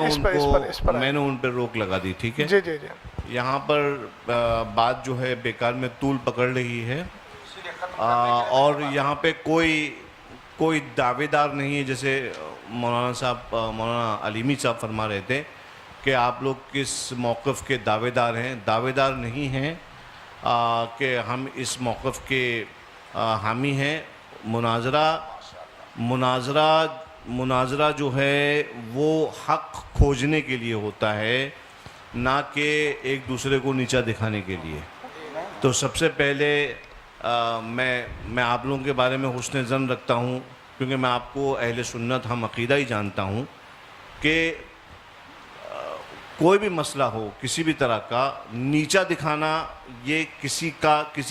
ان پہ روک لگا دی. ٹھیک ہے. جی یہاں پر بات جو ہے بیکار میں طول پکڑ رہی ہے، اور یہاں پہ کوئی دعوے دار نہیں ہے. جیسے مولانا علیمی صاحب فرما رہے تھے کہ آپ لوگ کس موقف کے دعوے دار ہیں. دعوے دار نہیں ہیں کہ ہم اس موقف کے حامی ہیں. مناظرہ مناظرہ جو ہے وہ حق کھوجنے کے لیے ہوتا ہے، نہ کہ ایک دوسرے کو نیچا دکھانے کے لیے۔ تو سب سے پہلے میں آپ لوگوں کے بارے میں حسن ظن رکھتا ہوں، کیونکہ میں آپ کو اہل سنت ہم عقیدہ ہی جانتا ہوں کہ کوئی بھی مسئلہ ہو کسی بھی طرح کا نیچا دکھانا یہ کسی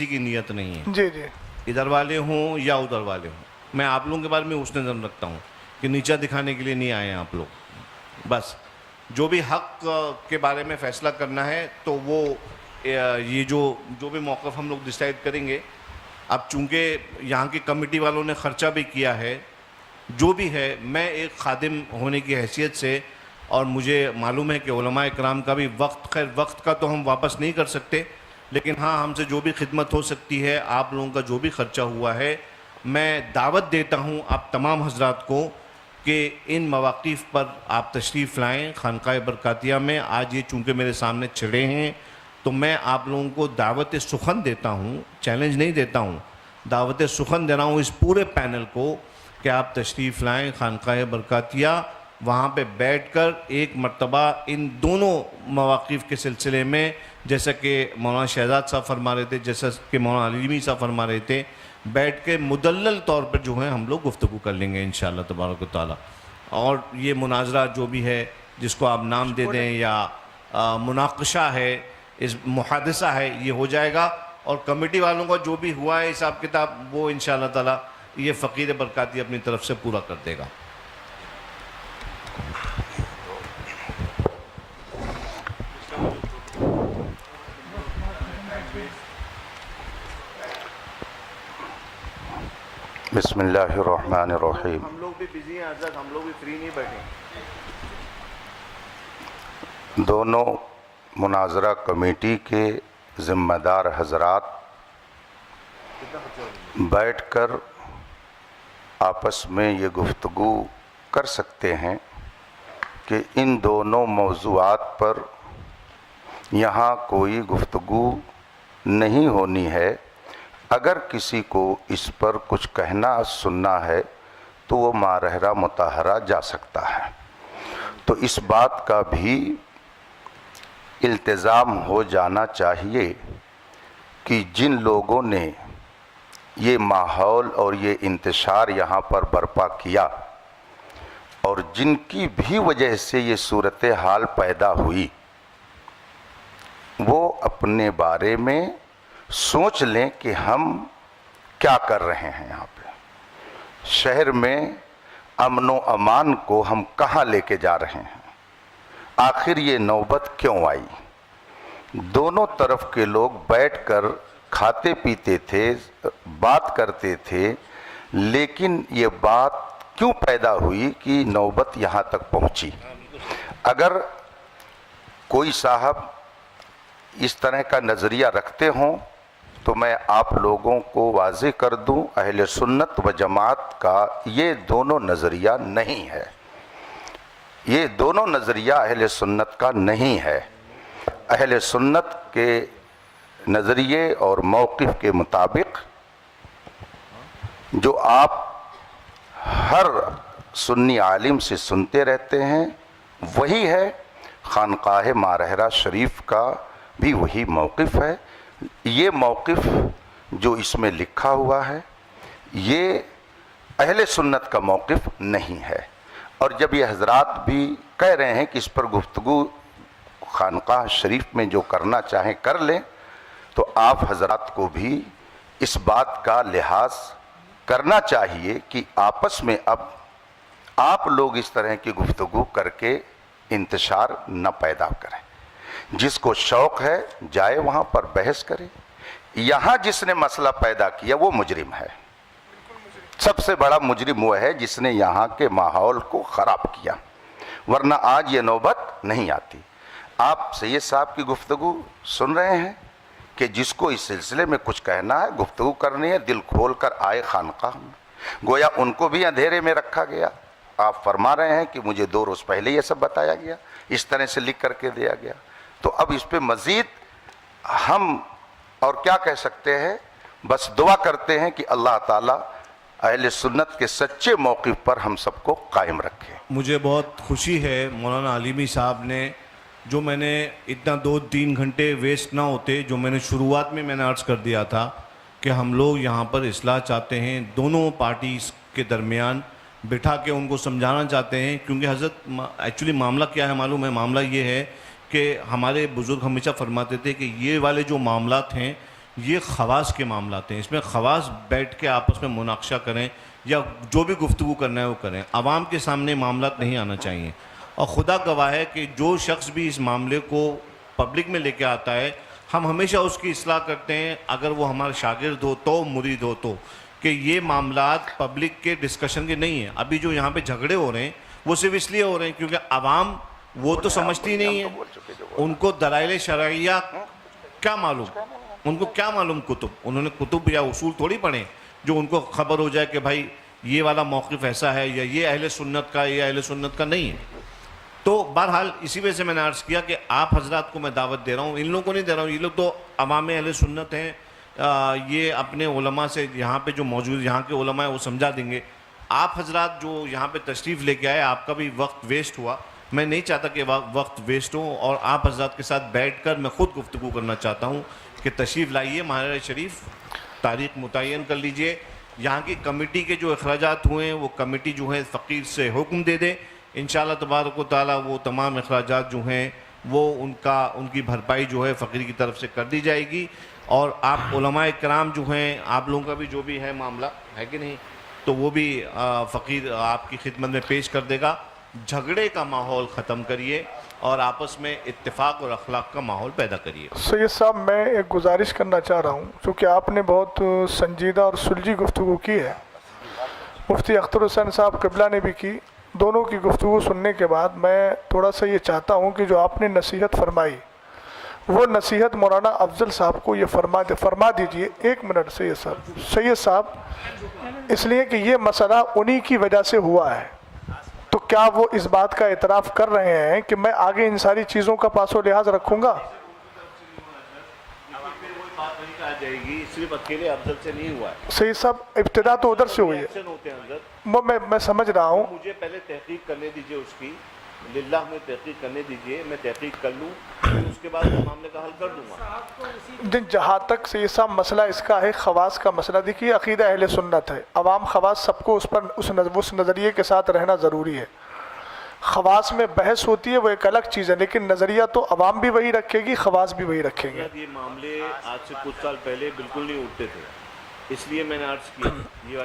کی نیت نہیں ہے، جی جی، ادھر والے ہوں یا ادھر والے ہوں۔ میں آپ لوگوں کے بارے میں حسن ظن رکھتا ہوں کہ نیچا دکھانے کے لیے نہیں آئے ہیں آپ لوگ۔ بس جو بھی حق کے بارے میں فیصلہ کرنا ہے تو وہ یہ جو بھی موقف ہم لوگ ڈیسائیڈ کریں گے، اب چونکہ یہاں کی کمیٹی والوں نے خرچہ بھی کیا ہے، جو بھی ہے، میں ایک خادم ہونے کی حیثیت سے، اور مجھے معلوم ہے کہ علماء اکرام کا بھی خیر وقت کا تو ہم واپس نہیں کر سکتے، لیکن ہاں ہم سے جو بھی خدمت ہو سکتی ہے، آپ لوگوں کا جو بھی خرچہ ہوا ہے، میں دعوت دیتا ہوں آپ تمام حضرات کو کہ ان مواقف پر آپ تشریف لائیں خانقاہ برکاتیہ میں۔ آج یہ چونکہ میرے سامنے چھڑے ہیں تو میں آپ لوگوں کو دعوت سخن دیتا ہوں، چیلنج نہیں دیتا ہوں، دعوت سخن دے رہا ہوں اس پورے پینل کو کہ آپ تشریف لائیں خانقاہ برکاتیہ، وہاں پہ بیٹھ کر ایک مرتبہ ان دونوں مواقف کے سلسلے میں، جیسا کہ مولانا شہزاد صاحب فرما رہے تھے، جیسا کہ مولانا علیمی صاحب فرما رہے تھے، بیٹھ کے مدلل طور پر جو ہے ہم لوگ گفتگو کر لیں گے انشاءاللہ تبارک و تعالیٰ۔ اور یہ مناظرہ جو بھی ہے، جس کو آپ نام دے دیں یا مناقشہ ہے، اس محادثہ ہے، یہ ہو جائے گا، اور کمیٹی والوں کا جو بھی ہوا ہے حساب کتاب وہ انشاءاللہ تعالیٰ یہ فقیر برکاتی اپنی طرف سے پورا کر دے گا۔ بسم اللہ الرحمن الرحیم۔ ہم لوگ بھی بزی ہیں حضرت، ہم لوگ بھی فری نہیں بیٹھے۔ دونوں مناظرہ کمیٹی کے ذمہ دار حضرات بیٹھ کر آپس میں یہ گفتگو کر سکتے ہیں کہ ان دونوں موضوعات پر یہاں کوئی گفتگو نہیں ہونی ہے۔ اگر کسی کو اس پر کچھ کہنا سننا ہے تو وہ مارحرہ مطہرہ جا سکتا ہے۔ تو اس بات کا بھی التزام ہو جانا چاہیے کہ جن لوگوں نے یہ ماحول اور یہ انتشار یہاں پر برپا کیا اور جن کی بھی وجہ سے یہ صورتحال پیدا ہوئی، وہ اپنے بارے میں سوچ لیں کہ ہم کیا کر رہے ہیں یہاں پہ، شہر میں امن و امان کو ہم کہاں لے کے جا رہے ہیں، آخر یہ نوبت کیوں آئی۔ دونوں طرف کے لوگ بیٹھ کر کھاتے پیتے تھے، بات کرتے تھے، لیکن یہ بات کیوں پیدا ہوئی کہ نوبت یہاں تک پہنچی۔ اگر کوئی صاحب اس طرح کا نظریہ رکھتے ہوں تو میں آپ لوگوں کو واضح کر دوں، اہل سنت و جماعت کا یہ دونوں نظریہ نہیں ہے، یہ دونوں نظریہ اہل سنت کا نہیں ہے۔ اہل سنت کے نظریے اور موقف کے مطابق جو آپ ہر سنی عالم سے سنتے رہتے ہیں وہی ہے، خانقاہ مارحرہ شریف کا بھی وہی موقف ہے۔ یہ موقف جو اس میں لکھا ہوا ہے یہ اہل سنت کا موقف نہیں ہے، اور جب یہ حضرات بھی کہہ رہے ہیں کہ اس پر گفتگو خانقاہ شریف میں جو کرنا چاہیں کر لیں، تو آپ حضرات کو بھی اس بات کا لحاظ کرنا چاہیے کہ آپس میں اب آپ لوگ اس طرح کی گفتگو کر کے انتشار نہ پیدا کریں۔ جس کو شوق ہے جائے وہاں پر بحث کرے۔ یہاں جس نے مسئلہ پیدا کیا وہ مجرم ہے، سب سے بڑا مجرم وہ ہے جس نے یہاں کے ماحول کو خراب کیا، ورنہ آج یہ نوبت نہیں آتی۔ آپ سید صاحب کی گفتگو سن رہے ہیں کہ جس کو اس سلسلے میں کچھ کہنا ہے، گفتگو کرنی ہے، دل کھول کر آئے خانقاہ میں۔ گویا ان کو بھی اندھیرے میں رکھا گیا۔ آپ فرما رہے ہیں کہ مجھے 2 روز پہلے یہ سب بتایا گیا، اس طرح سے لکھ کر کے دیا گیا، تو اب اس پہ مزید ہم اور کیا کہہ سکتے ہیں؟ بس دعا کرتے ہیں کہ اللہ تعالیٰ اہل سنت کے سچے موقف پر ہم سب کو قائم رکھے. مجھے بہت خوشی ہے مولانا علیمی صاحب نے، جو میں نے اتنا 2-3 گھنٹے ویسٹ نہ ہوتے، جو میں نے شروعات میں نے عرض کر دیا تھا کہ ہم لوگ یہاں پر اصلاح چاہتے ہیں، دونوں پارٹیز کے درمیان بٹھا کے ان کو سمجھانا چاہتے ہیں. کیونکہ حضرت ایکچولی معاملہ کیا ہے معلوم ہے؟ معاملہ یہ ہے کہ ہمارے بزرگ ہمیشہ فرماتے تھے کہ یہ والے جو معاملات ہیں یہ خواص کے معاملات ہیں، اس میں خواص بیٹھ کے آپس میں مناقشہ کریں یا جو بھی گفتگو کرنا ہے وہ کریں، عوام کے سامنے معاملات نہیں آنا چاہیے. اور خدا گواہ ہے کہ جو شخص بھی اس معاملے کو پبلک میں لے کے آتا ہے ہم ہمیشہ اس کی اصلاح کرتے ہیں، اگر وہ ہمارا شاگرد ہو تو، مرید ہو تو، کہ یہ معاملات پبلک کے ڈسکشن کے نہیں ہیں. ابھی جو یہاں پہ جھگڑے ہو رہے ہیں وہ صرف اس لیے ہو رہے ہیں کیونکہ عوام وہ تو سمجھتی نہیں ہے، ان کو دلائل شرعیہ کیا معلوم، ان کو کیا معلوم کتب، انہوں نے کتب یا اصول تھوڑی پڑھیں جو ان کو خبر ہو جائے کہ بھائی یہ والا موقف ایسا ہے یا یہ اہل سنت کا یا اہل سنت کا نہیں ہے. تو بہرحال اسی وجہ سے میں نے عرض کیا کہ آپ حضرات کو میں دعوت دے رہا ہوں، ان لوگوں کو نہیں دے رہا ہوں، یہ لوگ تو عوام اہل سنت ہیں، یہ اپنے علماء سے یہاں پہ جو موجود یہاں کے علماء ہیں وہ سمجھا دیں گے. آپ حضرات جو یہاں پہ تشریف لے کے آئے آپ کا بھی وقت ویسٹ ہوا، میں نہیں چاہتا کہ وقت ویسٹ ہو، اور آپ حضرات کے ساتھ بیٹھ کر میں خود گفتگو کرنا چاہتا ہوں کہ تشریف لائیے مہاجر شریف، تاریخ متعین کر لیجئے. یہاں کی کمیٹی کے جو اخراجات ہوئے ہیں وہ کمیٹی جو ہے فقیر سے حکم دے دے، انشاءاللہ تبارک و تعالیٰ وہ تمام اخراجات جو ہیں وہ ان کی بھرپائی جو ہے فقیر کی طرف سے کر دی جائے گی. اور آپ علماء کرام جو ہیں آپ لوگوں کا بھی جو بھی ہے معاملہ ہے کہ نہیں تو وہ بھی فقیر آپ کی خدمت میں پیش کر دے گا. جھگڑے کا ماحول ختم کریے اور آپس میں اتفاق اور اخلاق کا ماحول پیدا کریے. سید صاحب میں ایک گزارش کرنا چاہ رہا ہوں، چونکہ آپ نے بہت سنجیدہ اور سلجھی گفتگو کی ہے، مفتی اختر حسین صاحب قبلہ نے بھی کی. دونوں کی گفتگو سننے کے بعد میں تھوڑا سا یہ چاہتا ہوں کہ جو آپ نے نصیحت فرمائی وہ نصیحت مولانا افضل صاحب کو یہ فرما دیجئے. 1 منٹ سید صاحب اس لیے کہ یہ مسئلہ انہی کی وجہ سے ہوا ہے، تو کیا وہ اس بات کا اعتراف کر رہے ہیں کہ میں آگے ان ساری چیزوں کا پاس و لحاظ رکھوں گا؟ جائے گی صرف اکیلے افضل سے نہیں ہوا ہے سید صاحب، ابتدا تو ادھر سے ہوئی ہے، میں سمجھ رہا ہوں. مجھے پہلے تحقیق کرنے دیجئے اس کی، للہ میں تحقیق کرنے دیجئے، میں تحقیق کر لوں اس کے بعد اس معاملے کا حل کر دوں گا. جہاں تک سید صاحب مسئلہ اس کا ہے خواص کا مسئلہ، دیکھیے عقیدہ اہل سنت ہے، عوام خواص سب کو اس نظریے کے ساتھ رہنا ضروری ہے. خواص میں بحث ہوتی ہے وہ ایک الگ چیز ہے، لیکن نظریہ تو عوام بھی وہی رکھے گی، خواص بھی وہی رکھیں گے. یہ معاملے آج سے کچھ سال پہلے بالکل نہیں اٹھتے تھے، اس لیے میں نے عرض کیا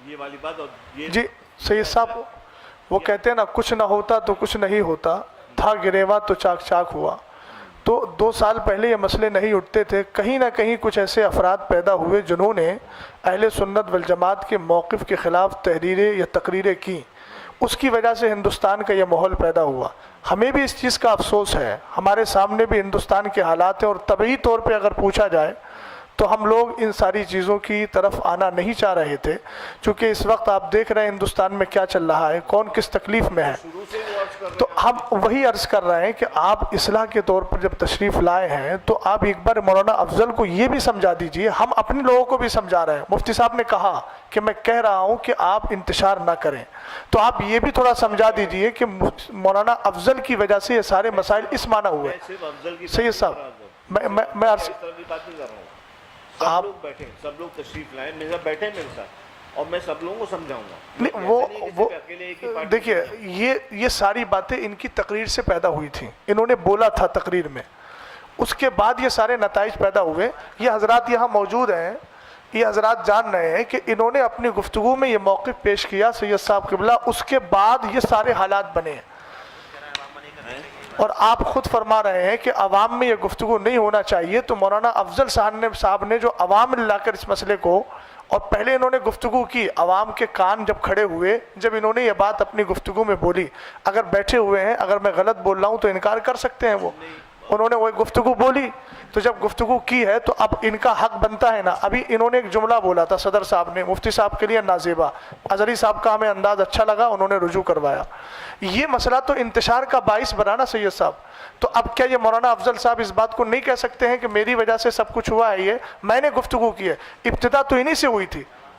یہ والی بات. اور یہ جی سید صاحب وہ کہتے ہیں نا کچھ نہ ہوتا تو کچھ نہیں ہوتا، تھا گریوا تو چاک چاک ہوا. تو 2 سال پہلے یہ مسئلے نہیں اٹھتے تھے، کہیں نہ کہیں کچھ ایسے افراد پیدا ہوئے جنہوں نے اہل سنت والجماعت کے موقف کے خلاف تحریریں یا تقریریں کی، اس کی وجہ سے ہندوستان کا یہ ماحول پیدا ہوا. ہمیں بھی اس چیز کا افسوس ہے، ہمارے سامنے بھی ہندوستان کے حالات ہیں، اور طبعی طور پہ اگر پوچھا جائے تو ہم لوگ ان ساری چیزوں کی طرف آنا نہیں چاہ رہے تھے، چونکہ اس وقت آپ دیکھ رہے ہیں ہندوستان میں کیا چل رہا ہے، کون کس تکلیف میں ہے. تو ہم وہی عرض کر رہے ہیں کہ آپ اصلاح کے طور پر جب تشریف لائے ہیں تو آپ ایک بار مولانا افضل کو یہ بھی سمجھا دیجئے، ہم اپنے لوگوں کو بھی سمجھا رہے ہیں. مفتی صاحب نے کہا کہ میں کہہ رہا ہوں کہ آپ انتشار نہ کریں، تو آپ یہ بھی تھوڑا سمجھا دیجئے کہ مولانا افضل کی وجہ سے یہ سارے مسائل اس معنی ہوئے. سید صاحب میں عرض آپ لوگ بیٹھیں، سب لوگ تشریف لائیں، میرے بیٹھیں میرے ساتھ اور میں سب لوگوں کو سمجھاؤں گا. نہیں وہ دیکھیے یہ ساری باتیں ان کی تقریر سے پیدا ہوئی تھیں، انہوں نے بولا تھا تقریر میں، اس کے بعد یہ سارے نتائج پیدا ہوئے. یہ حضرات یہاں موجود ہیں، یہ حضرات جان رہے ہیں کہ انہوں نے اپنی گفتگو میں یہ موقف پیش کیا سید صاحب قبلہ، اس کے بعد یہ سارے حالات بنے ہیں. اور آپ خود فرما رہے ہیں کہ عوام میں یہ گفتگو نہیں ہونا چاہیے. تو مولانا افضل صاحب نے جو عوام میں لا کر اس مسئلے کو، اور پہلے انہوں نے گفتگو کی، عوام کے کان جب کھڑے ہوئے، جب انہوں نے یہ بات اپنی گفتگو میں بولی، اگر بیٹھے ہوئے ہیں اگر میں غلط بول رہا ہوں تو انکار کر سکتے ہیں، وہ انہوں نے وہ گفتگو بولی. تو جب گفتگو کی ہے تو اب ان کا حق بنتا ہے نا. ابھی انہوں نے ایک جملہ بولا تھا صدر صاحب نے، مفتی صاحب کے لیے نازیبا، اظہری صاحب کا ہمیں انداز اچھا لگا، انہوں نے رجوع کروایا. یہ مسئلہ تو انتشار کا باعث بنا نا سید صاحب. تو اب کیا یہ مولانا افضل صاحب اس بات کو نہیں کہہ سکتے ہیں کہ میری وجہ سے سب کچھ ہوا ہے؟ یہ میں نے گفتگو کی ہے، ابتدا تو انہی سے ہوئی تھی.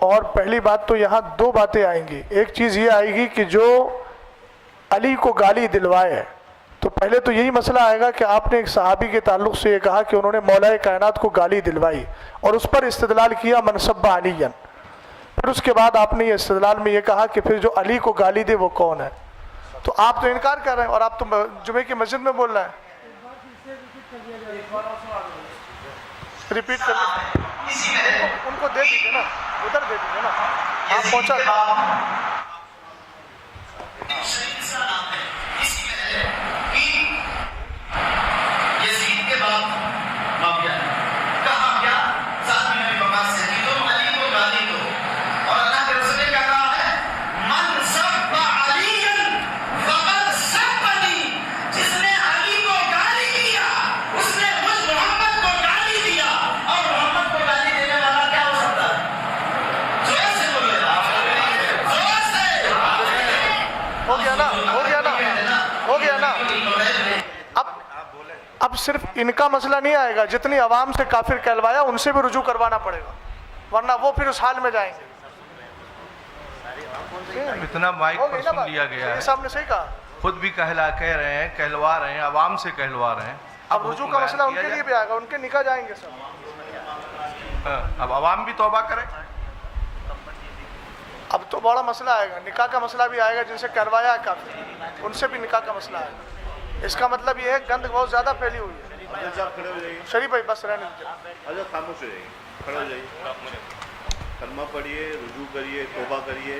اور پہلی بات تو یہاں دو باتیں آئیں گی. ایک چیز یہ آئے گی کہ جو علی کو گالی دلوائے، تو پہلے تو یہی مسئلہ آئے گا کہ آپ نے ایک صحابی کے تعلق سے یہ کہا کہ انہوں نے مولا کائنات کو گالی دلوائی اور اس پر استدلال کیا من سب علیًا. پھر اس کے بعد آپ نے یہ استدلال میں یہ کہا کہ پھر جو علی کو گالی دے وہ کون ہے. تو آپ تو انکار کر رہے ہیں اور آپ تو جمعے کی مسجد میں بول رہے ہیں. ریپیٹ کر ان کو دے دیجیے نا، ادھر دے دیجیے نا، آپ پہنچا یزید کے بعد معاویہ کہا کیا ذاتی نبی بکاس سے کہ تم علی کو گالی دو، اور اللہ کے رسول نے کیا کہا ہے من سب علیًا فقد سبنی، جس نے علی کو گالی دیا اس نے مجھ محمد کو گالی دیا. اور محمد کو گالی دینے والا کیا ہو سکتا ہے؟ زور سے بولے گا، زور سے. ہو گیا نا، ہو گیا نا، ہو گیا نا. اب صرف ان کا مسئلہ نہیں آئے گا، جتنی عوام سے کافر کہلوایا ان سے بھی رجوع کروانا پڑے گا، ورنہ وہ پھر اس حال میں جائیں گے. اتنا مائک پر سن لیا گیا ہے، صاحب نے صحیح کہا، خود بھی کہہ رہے ہیں، کہلوا رہے ہیں، عوام سے کہلوا رہے ہیں. اب رجوع کا مسئلہ ان کے لیے بھی آئے گا، ان کے نکاح جائیں گے سب. اب عوام بھی توبہ کرے. اب تو بڑا مسئلہ آئے گا، نکاح کا مسئلہ بھی آئے گا، جن سے کہلوایا ہے کافر ان سے بھی نکاح کا مسئلہ آئے گا. اس کا مطلب یہ ہے گند بہت زیادہ پھیلی ہوئی ہے. شریف بھائی بس رہنے دیجیے. حضرت خاموش ہو جائیے، کھڑے ہو جائیے، کلمہ پڑھیے، رجوع کریے، توبہ کریے.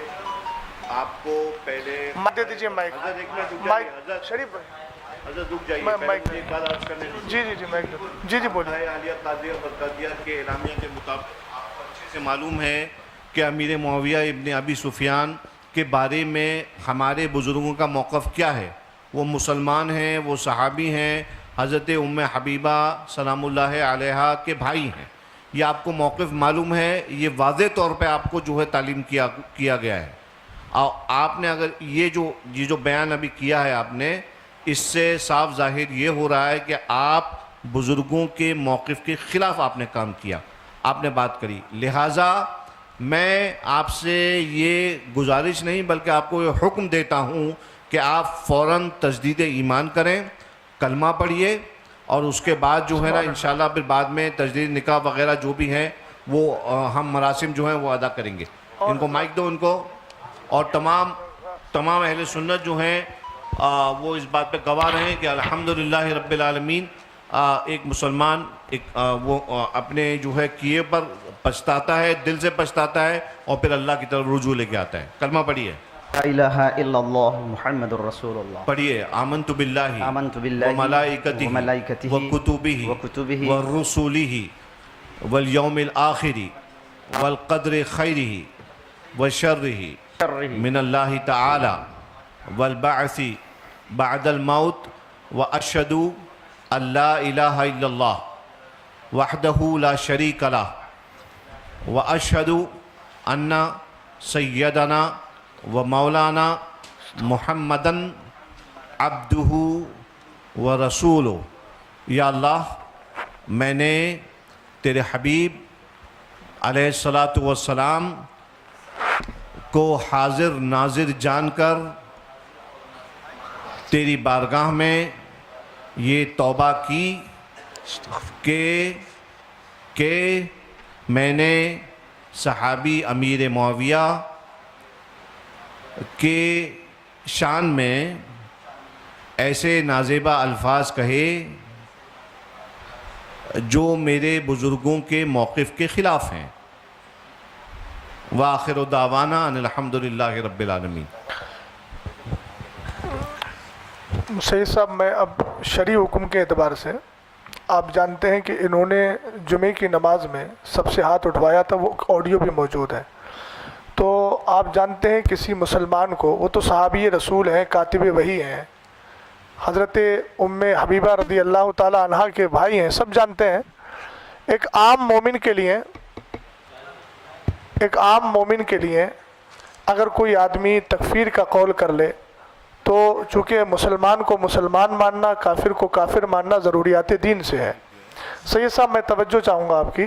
آپ کو پہلے دے دیجیے مائک. حضرت ایک منٹ رک مائک جائیے. شریف بھائی حضرت رک جائیے، مائک پہلے ایک بات عرض کرنے دیجیے. جی جی جی مائک جی جی بولیے. عالیہ قاضیہ برقادیات کے اعلامیہ کے مطابق آپ کو اچھے سے معلوم ہے کہ امیر معاویہ ابن ابی سفیان کے بارے میں ہمارے بزرگوں کا موقف کیا ہے. وہ مسلمان ہیں، وہ صحابی ہیں، حضرت ام حبیبہ سلام اللہ علیہا کے بھائی ہیں. یہ آپ کو موقف معلوم ہے، یہ واضح طور پہ آپ کو جو ہے تعلیم کیا گیا ہے. اور آپ نے اگر یہ جو بیان ابھی کیا ہے آپ نے، اس سے صاف ظاہر یہ ہو رہا ہے کہ آپ بزرگوں کے موقف کے خلاف آپ نے کام کیا، آپ نے بات کری. لہٰذا میں آپ سے یہ گزارش نہیں بلکہ آپ کو یہ حکم دیتا ہوں کہ آپ فوراً تجدید ایمان کریں، کلمہ پڑھیے، اور اس کے بعد جو ہے نا انشاءاللہ پھر بعد میں تجدید نکاح وغیرہ جو بھی ہیں وہ ہم مراسم جو ہیں وہ ادا کریں گے. ان کو مائک دو ان کو. اور تمام اہل سنت جو ہیں وہ اس بات پہ گواہ رہے ہیں کہ الحمدللہ رب العالمین ایک مسلمان وہ اپنے جو ہے کیے پر پچھتاتا ہے، دل سے پچھتاتا ہے، اور پھر اللہ کی طرف رجوع لے کے آتا ہے. کلمہ پڑھیے. لا الہ الا اللہ محمد الرسول اللہ. پڑھیے. آمنت باللہ وملائکتہ وکتبہ ورسولہ والیوم الآخر والقدر خیرہ وشرہ من اللہ تعالی والبعث بعد الموت واشہد ان لا الہ الا اللہ وحدہ لا شریک لہ واشہد ان سیدنا و مولانا محمدن عبدہ و رسولہ. یا اللہ، میں نے تیرے حبیب علیہ السلام کو حاضر ناظر جان کر تیری بارگاہ میں یہ توبہ کی کہ میں نے صحابی امیر معاویہ کے شان میں ایسے نازیبہ الفاظ کہے جو میرے بزرگوں کے موقف کے خلاف ہیں. وآخر دعوانا ان الحمدللہ رب العالمین. سید صاحب، میں اب شرعی حکم کے اعتبار سے، آپ جانتے ہیں کہ انہوں نے جمعے کی نماز میں سب سے ہاتھ اٹھوایا تھا، وہ آڈیو بھی موجود ہے. تو آپ جانتے ہیں کسی مسلمان کو، وہ تو صحابی رسول ہیں، کاتب وحی ہیں، حضرت ام حبیبہ رضی اللہ تعالی عنہ کے بھائی ہیں، سب جانتے ہیں. ایک عام مومن کے لیے اگر کوئی آدمی تکفیر کا قول کر لے تو چونکہ مسلمان کو مسلمان ماننا، کافر کو کافر ماننا ضروریات دین سے ہے. سید صاحب، میں توجہ چاہوں گا آپ کی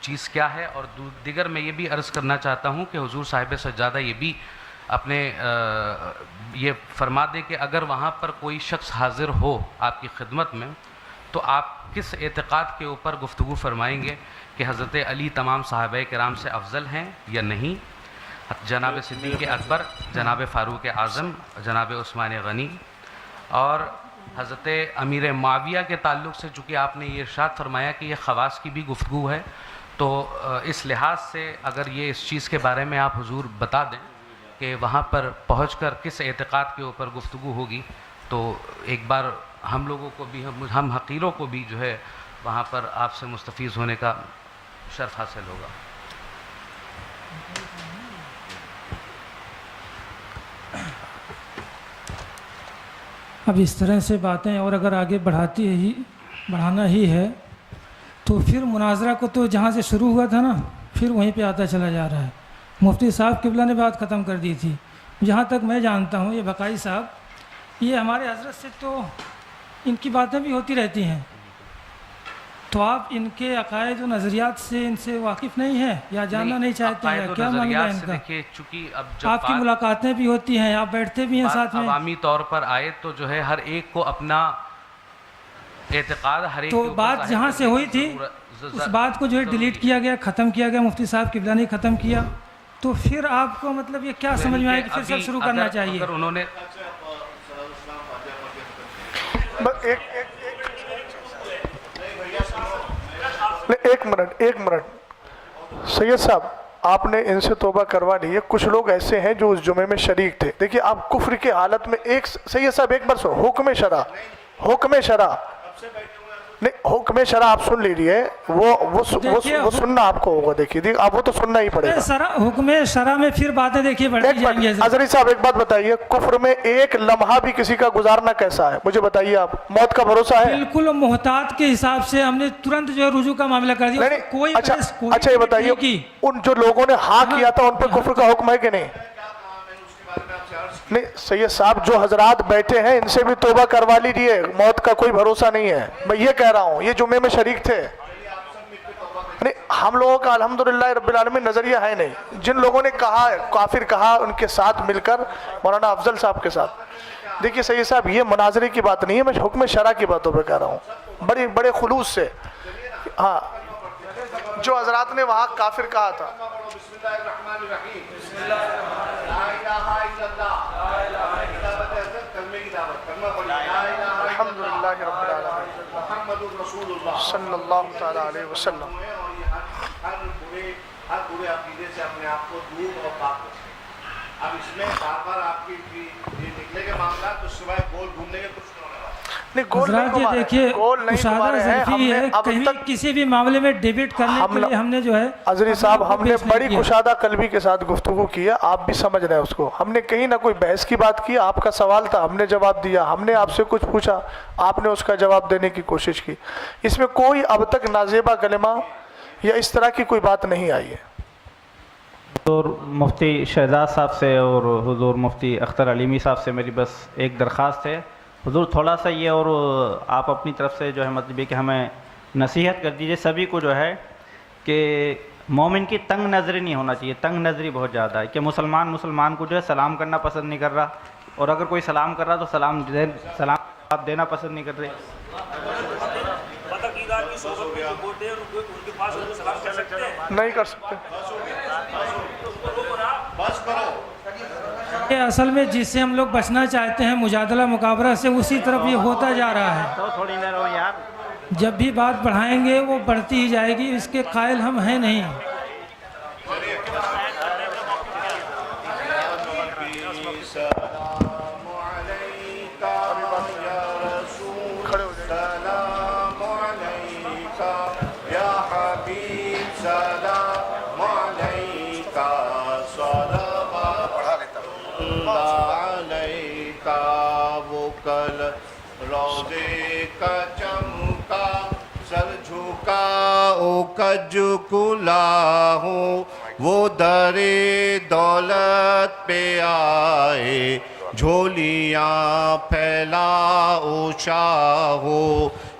چیز کیا ہے، اور دیگر میں یہ بھی عرض کرنا چاہتا ہوں کہ حضور صاحب سجادہ یہ بھی اپنے یہ فرما دیں کہ اگر وہاں پر کوئی شخص حاضر ہو آپ کی خدمت میں تو آپ کس اعتقاد کے اوپر گفتگو فرمائیں گے کہ حضرت علی تمام صحابہ کرام سے افضل ہیں یا نہیں، جناب صدیق اکبر، جناب فاروق اعظم، جناب عثمان غنی، اور حضرت امیر معاویہ کے تعلق سے چونکہ آپ نے یہ ارشاد فرمایا کہ یہ خواص کی بھی گفتگو ہے، تو اس لحاظ سے اگر یہ اس چیز کے بارے میں آپ حضور بتا دیں کہ وہاں پر پہنچ کر کس اعتقاد کے اوپر گفتگو ہوگی، تو ایک بار ہم لوگوں کو بھی، ہم حقیروں کو بھی جو ہے وہاں پر آپ سے مستفیض ہونے کا شرف حاصل ہوگا۔ اب اس طرح سے باتیں اور اگر آگے بڑھانا ہی ہے تو پھر مناظرہ کو تو جہاں سے شروع ہوا تھا نا پھر وہیں پہ آتا چلا جا رہا ہے۔ مفتی صاحب قبلہ نے بات ختم کر دی تھی، جہاں تک میں جانتا ہوں یہ بقائی صاحب یہ ہمارے حضرت سے تو ان کی باتیں بھی ہوتی رہتی ہیں، تو آپ ان کے عقائد و نظریات سے ان سے واقف نہیں ہیں یا جاننا نہیں چاہتے ہیں، کیا معاملہ ہے ان کا؟ آپ کی ملاقاتیں بھی ہوتی ہیں، آپ بیٹھتے بھی ہیں ساتھ میں، عوامی طور پر آئے تو جو ہے ہر ایک کو اپنا اعتقاد ہر ایک تو بات جہاں سے ہوئی تھی اس بات کو جو ہے ڈیلیٹ کیا گیا، ختم کیا گیا، مفتی صاحب قبلہ نے ختم کیا، تو پھر آپ کو مطلب یہ کیا سمجھ میں آئے کہ پھر سب شروع کرنا چاہیے؟ انہوں نے ایک منٹ سید صاحب، آپ نے ان سے توبہ کروا لی ہے، کچھ لوگ ایسے ہیں جو اس جمعے میں شریک تھے۔ دیکھیے آپ کفر کی حالت میں سید صاحب ایک بار سو حکم شرع نہیں، حکم شرع آپ سن لیجیے، وہ سننا آپ کو ہوگا، دیکھیے آپ وہ تو سننا ہی پڑے گا۔ حکم شرع میں پھر باتیں دیکھیے بڑھتی جائیں گی۔ حضرت صاحب ایک بات بتائیے، کفر میں ایک لمحہ بھی کسی کا گزارنا کیسا ہے مجھے بتائیے، آپ موت کا بھروسہ ہے؟ بالکل محتاط کے حساب سے ہم نے ترنت جو ہے رجوع کا معاملہ کر دیا۔ کوئی اچھا یہ بتائیے، ان جو لوگوں نے ہاں کیا تھا ان پہ کفر کا حکم ہے کہ نہیں؟ نہیں سید صاحب، جو حضرات بیٹھے ہیں ان سے بھی توبہ کروا لیجیے، موت کا کوئی بھروسہ نہیں ہے، میں یہ کہہ رہا ہوں، یہ جمعے میں شریک تھے۔ نہیں، ہم لوگوں کا الحمدللہ رب العالمین نظریہ ہے نہیں، جن لوگوں نے کہا کافر کہا ان کے ساتھ مل کر مولانا افضل صاحب کے ساتھ، دیکھیے سید صاحب یہ مناظرے کی بات نہیں ہے، میں حکم شرع کی باتوں پہ کہہ رہا ہوں بڑے خلوص سے۔ ہاں جو حضرات نے وہاں کافر کہا تھا، بسم اللہ الرحمن الرحیم، لا الہ الا اللہ، الحمدللہ رب العالمین، محمد رسول اللہ صلی اللہ تعالیٰ علیہ وسلم۔ ہر برے عقیدے سے اپنے آپ کو دور اور پاک رکھیں۔ اب اس میں بار بار آپ کی یہ نکلے کے معاملات تو سوائے گول گھومنے کے کچھ حضرات یہ دیکھیے مشاہدہ ظرفی ہے، کہیں کسی بھی معاملے میں ڈیبیٹ کرنے کے لیے ہم نے جو ہے عزری صاحب ہم نے بڑی کشادہ قلبی کے ساتھ گفتگو کی ہے، آپ بھی سمجھ رہے ہیں اس کو، ہم نے کہیں نہ کوئی بحث کی بات کی، آپ کا سوال تھا ہم نے جواب دیا، ہم نے آپ سے کچھ پوچھا آپ نے اس کا جواب دینے کی کوشش کی، اس میں کوئی اب تک نازیبہ کلمہ یا اس طرح کی کوئی بات نہیں آئی ہے۔ حضور مفتی شہزاد صاحب سے اور حضور مفتی اختر علیمی صاحب سے میری بس ایک درخواست ہے، حضور تھوڑا سا یہ اور آپ اپنی طرف سے جو ہے مطلب یہ کہ ہمیں نصیحت کر دیجئے سبھی کو جو ہے کہ مومن کی تنگ نظری نہیں ہونا چاہیے، تنگ نظری بہت زیادہ ہے کہ مسلمان کو جو ہے سلام کرنا پسند نہیں کر رہا، اور اگر کوئی سلام کر رہا تو سلام دینا پسند نہیں کر رہے۔ نہیں کر سکتے، یہ اصل میں جس سے ہم لوگ بچنا چاہتے ہیں مجادلہ مقابلہ سے، اسی طرف یہ ہوتا جا رہا ہے، جب بھی بات بڑھائیں گے وہ بڑھتی ہی جائے گی، اس کے قائل ہم ہیں نہیں۔ روزے کا چمکا سر جھکا او کج کلا ہوں، وہ در دولت پہ آئے جھولیاں پھیلا او شاہو،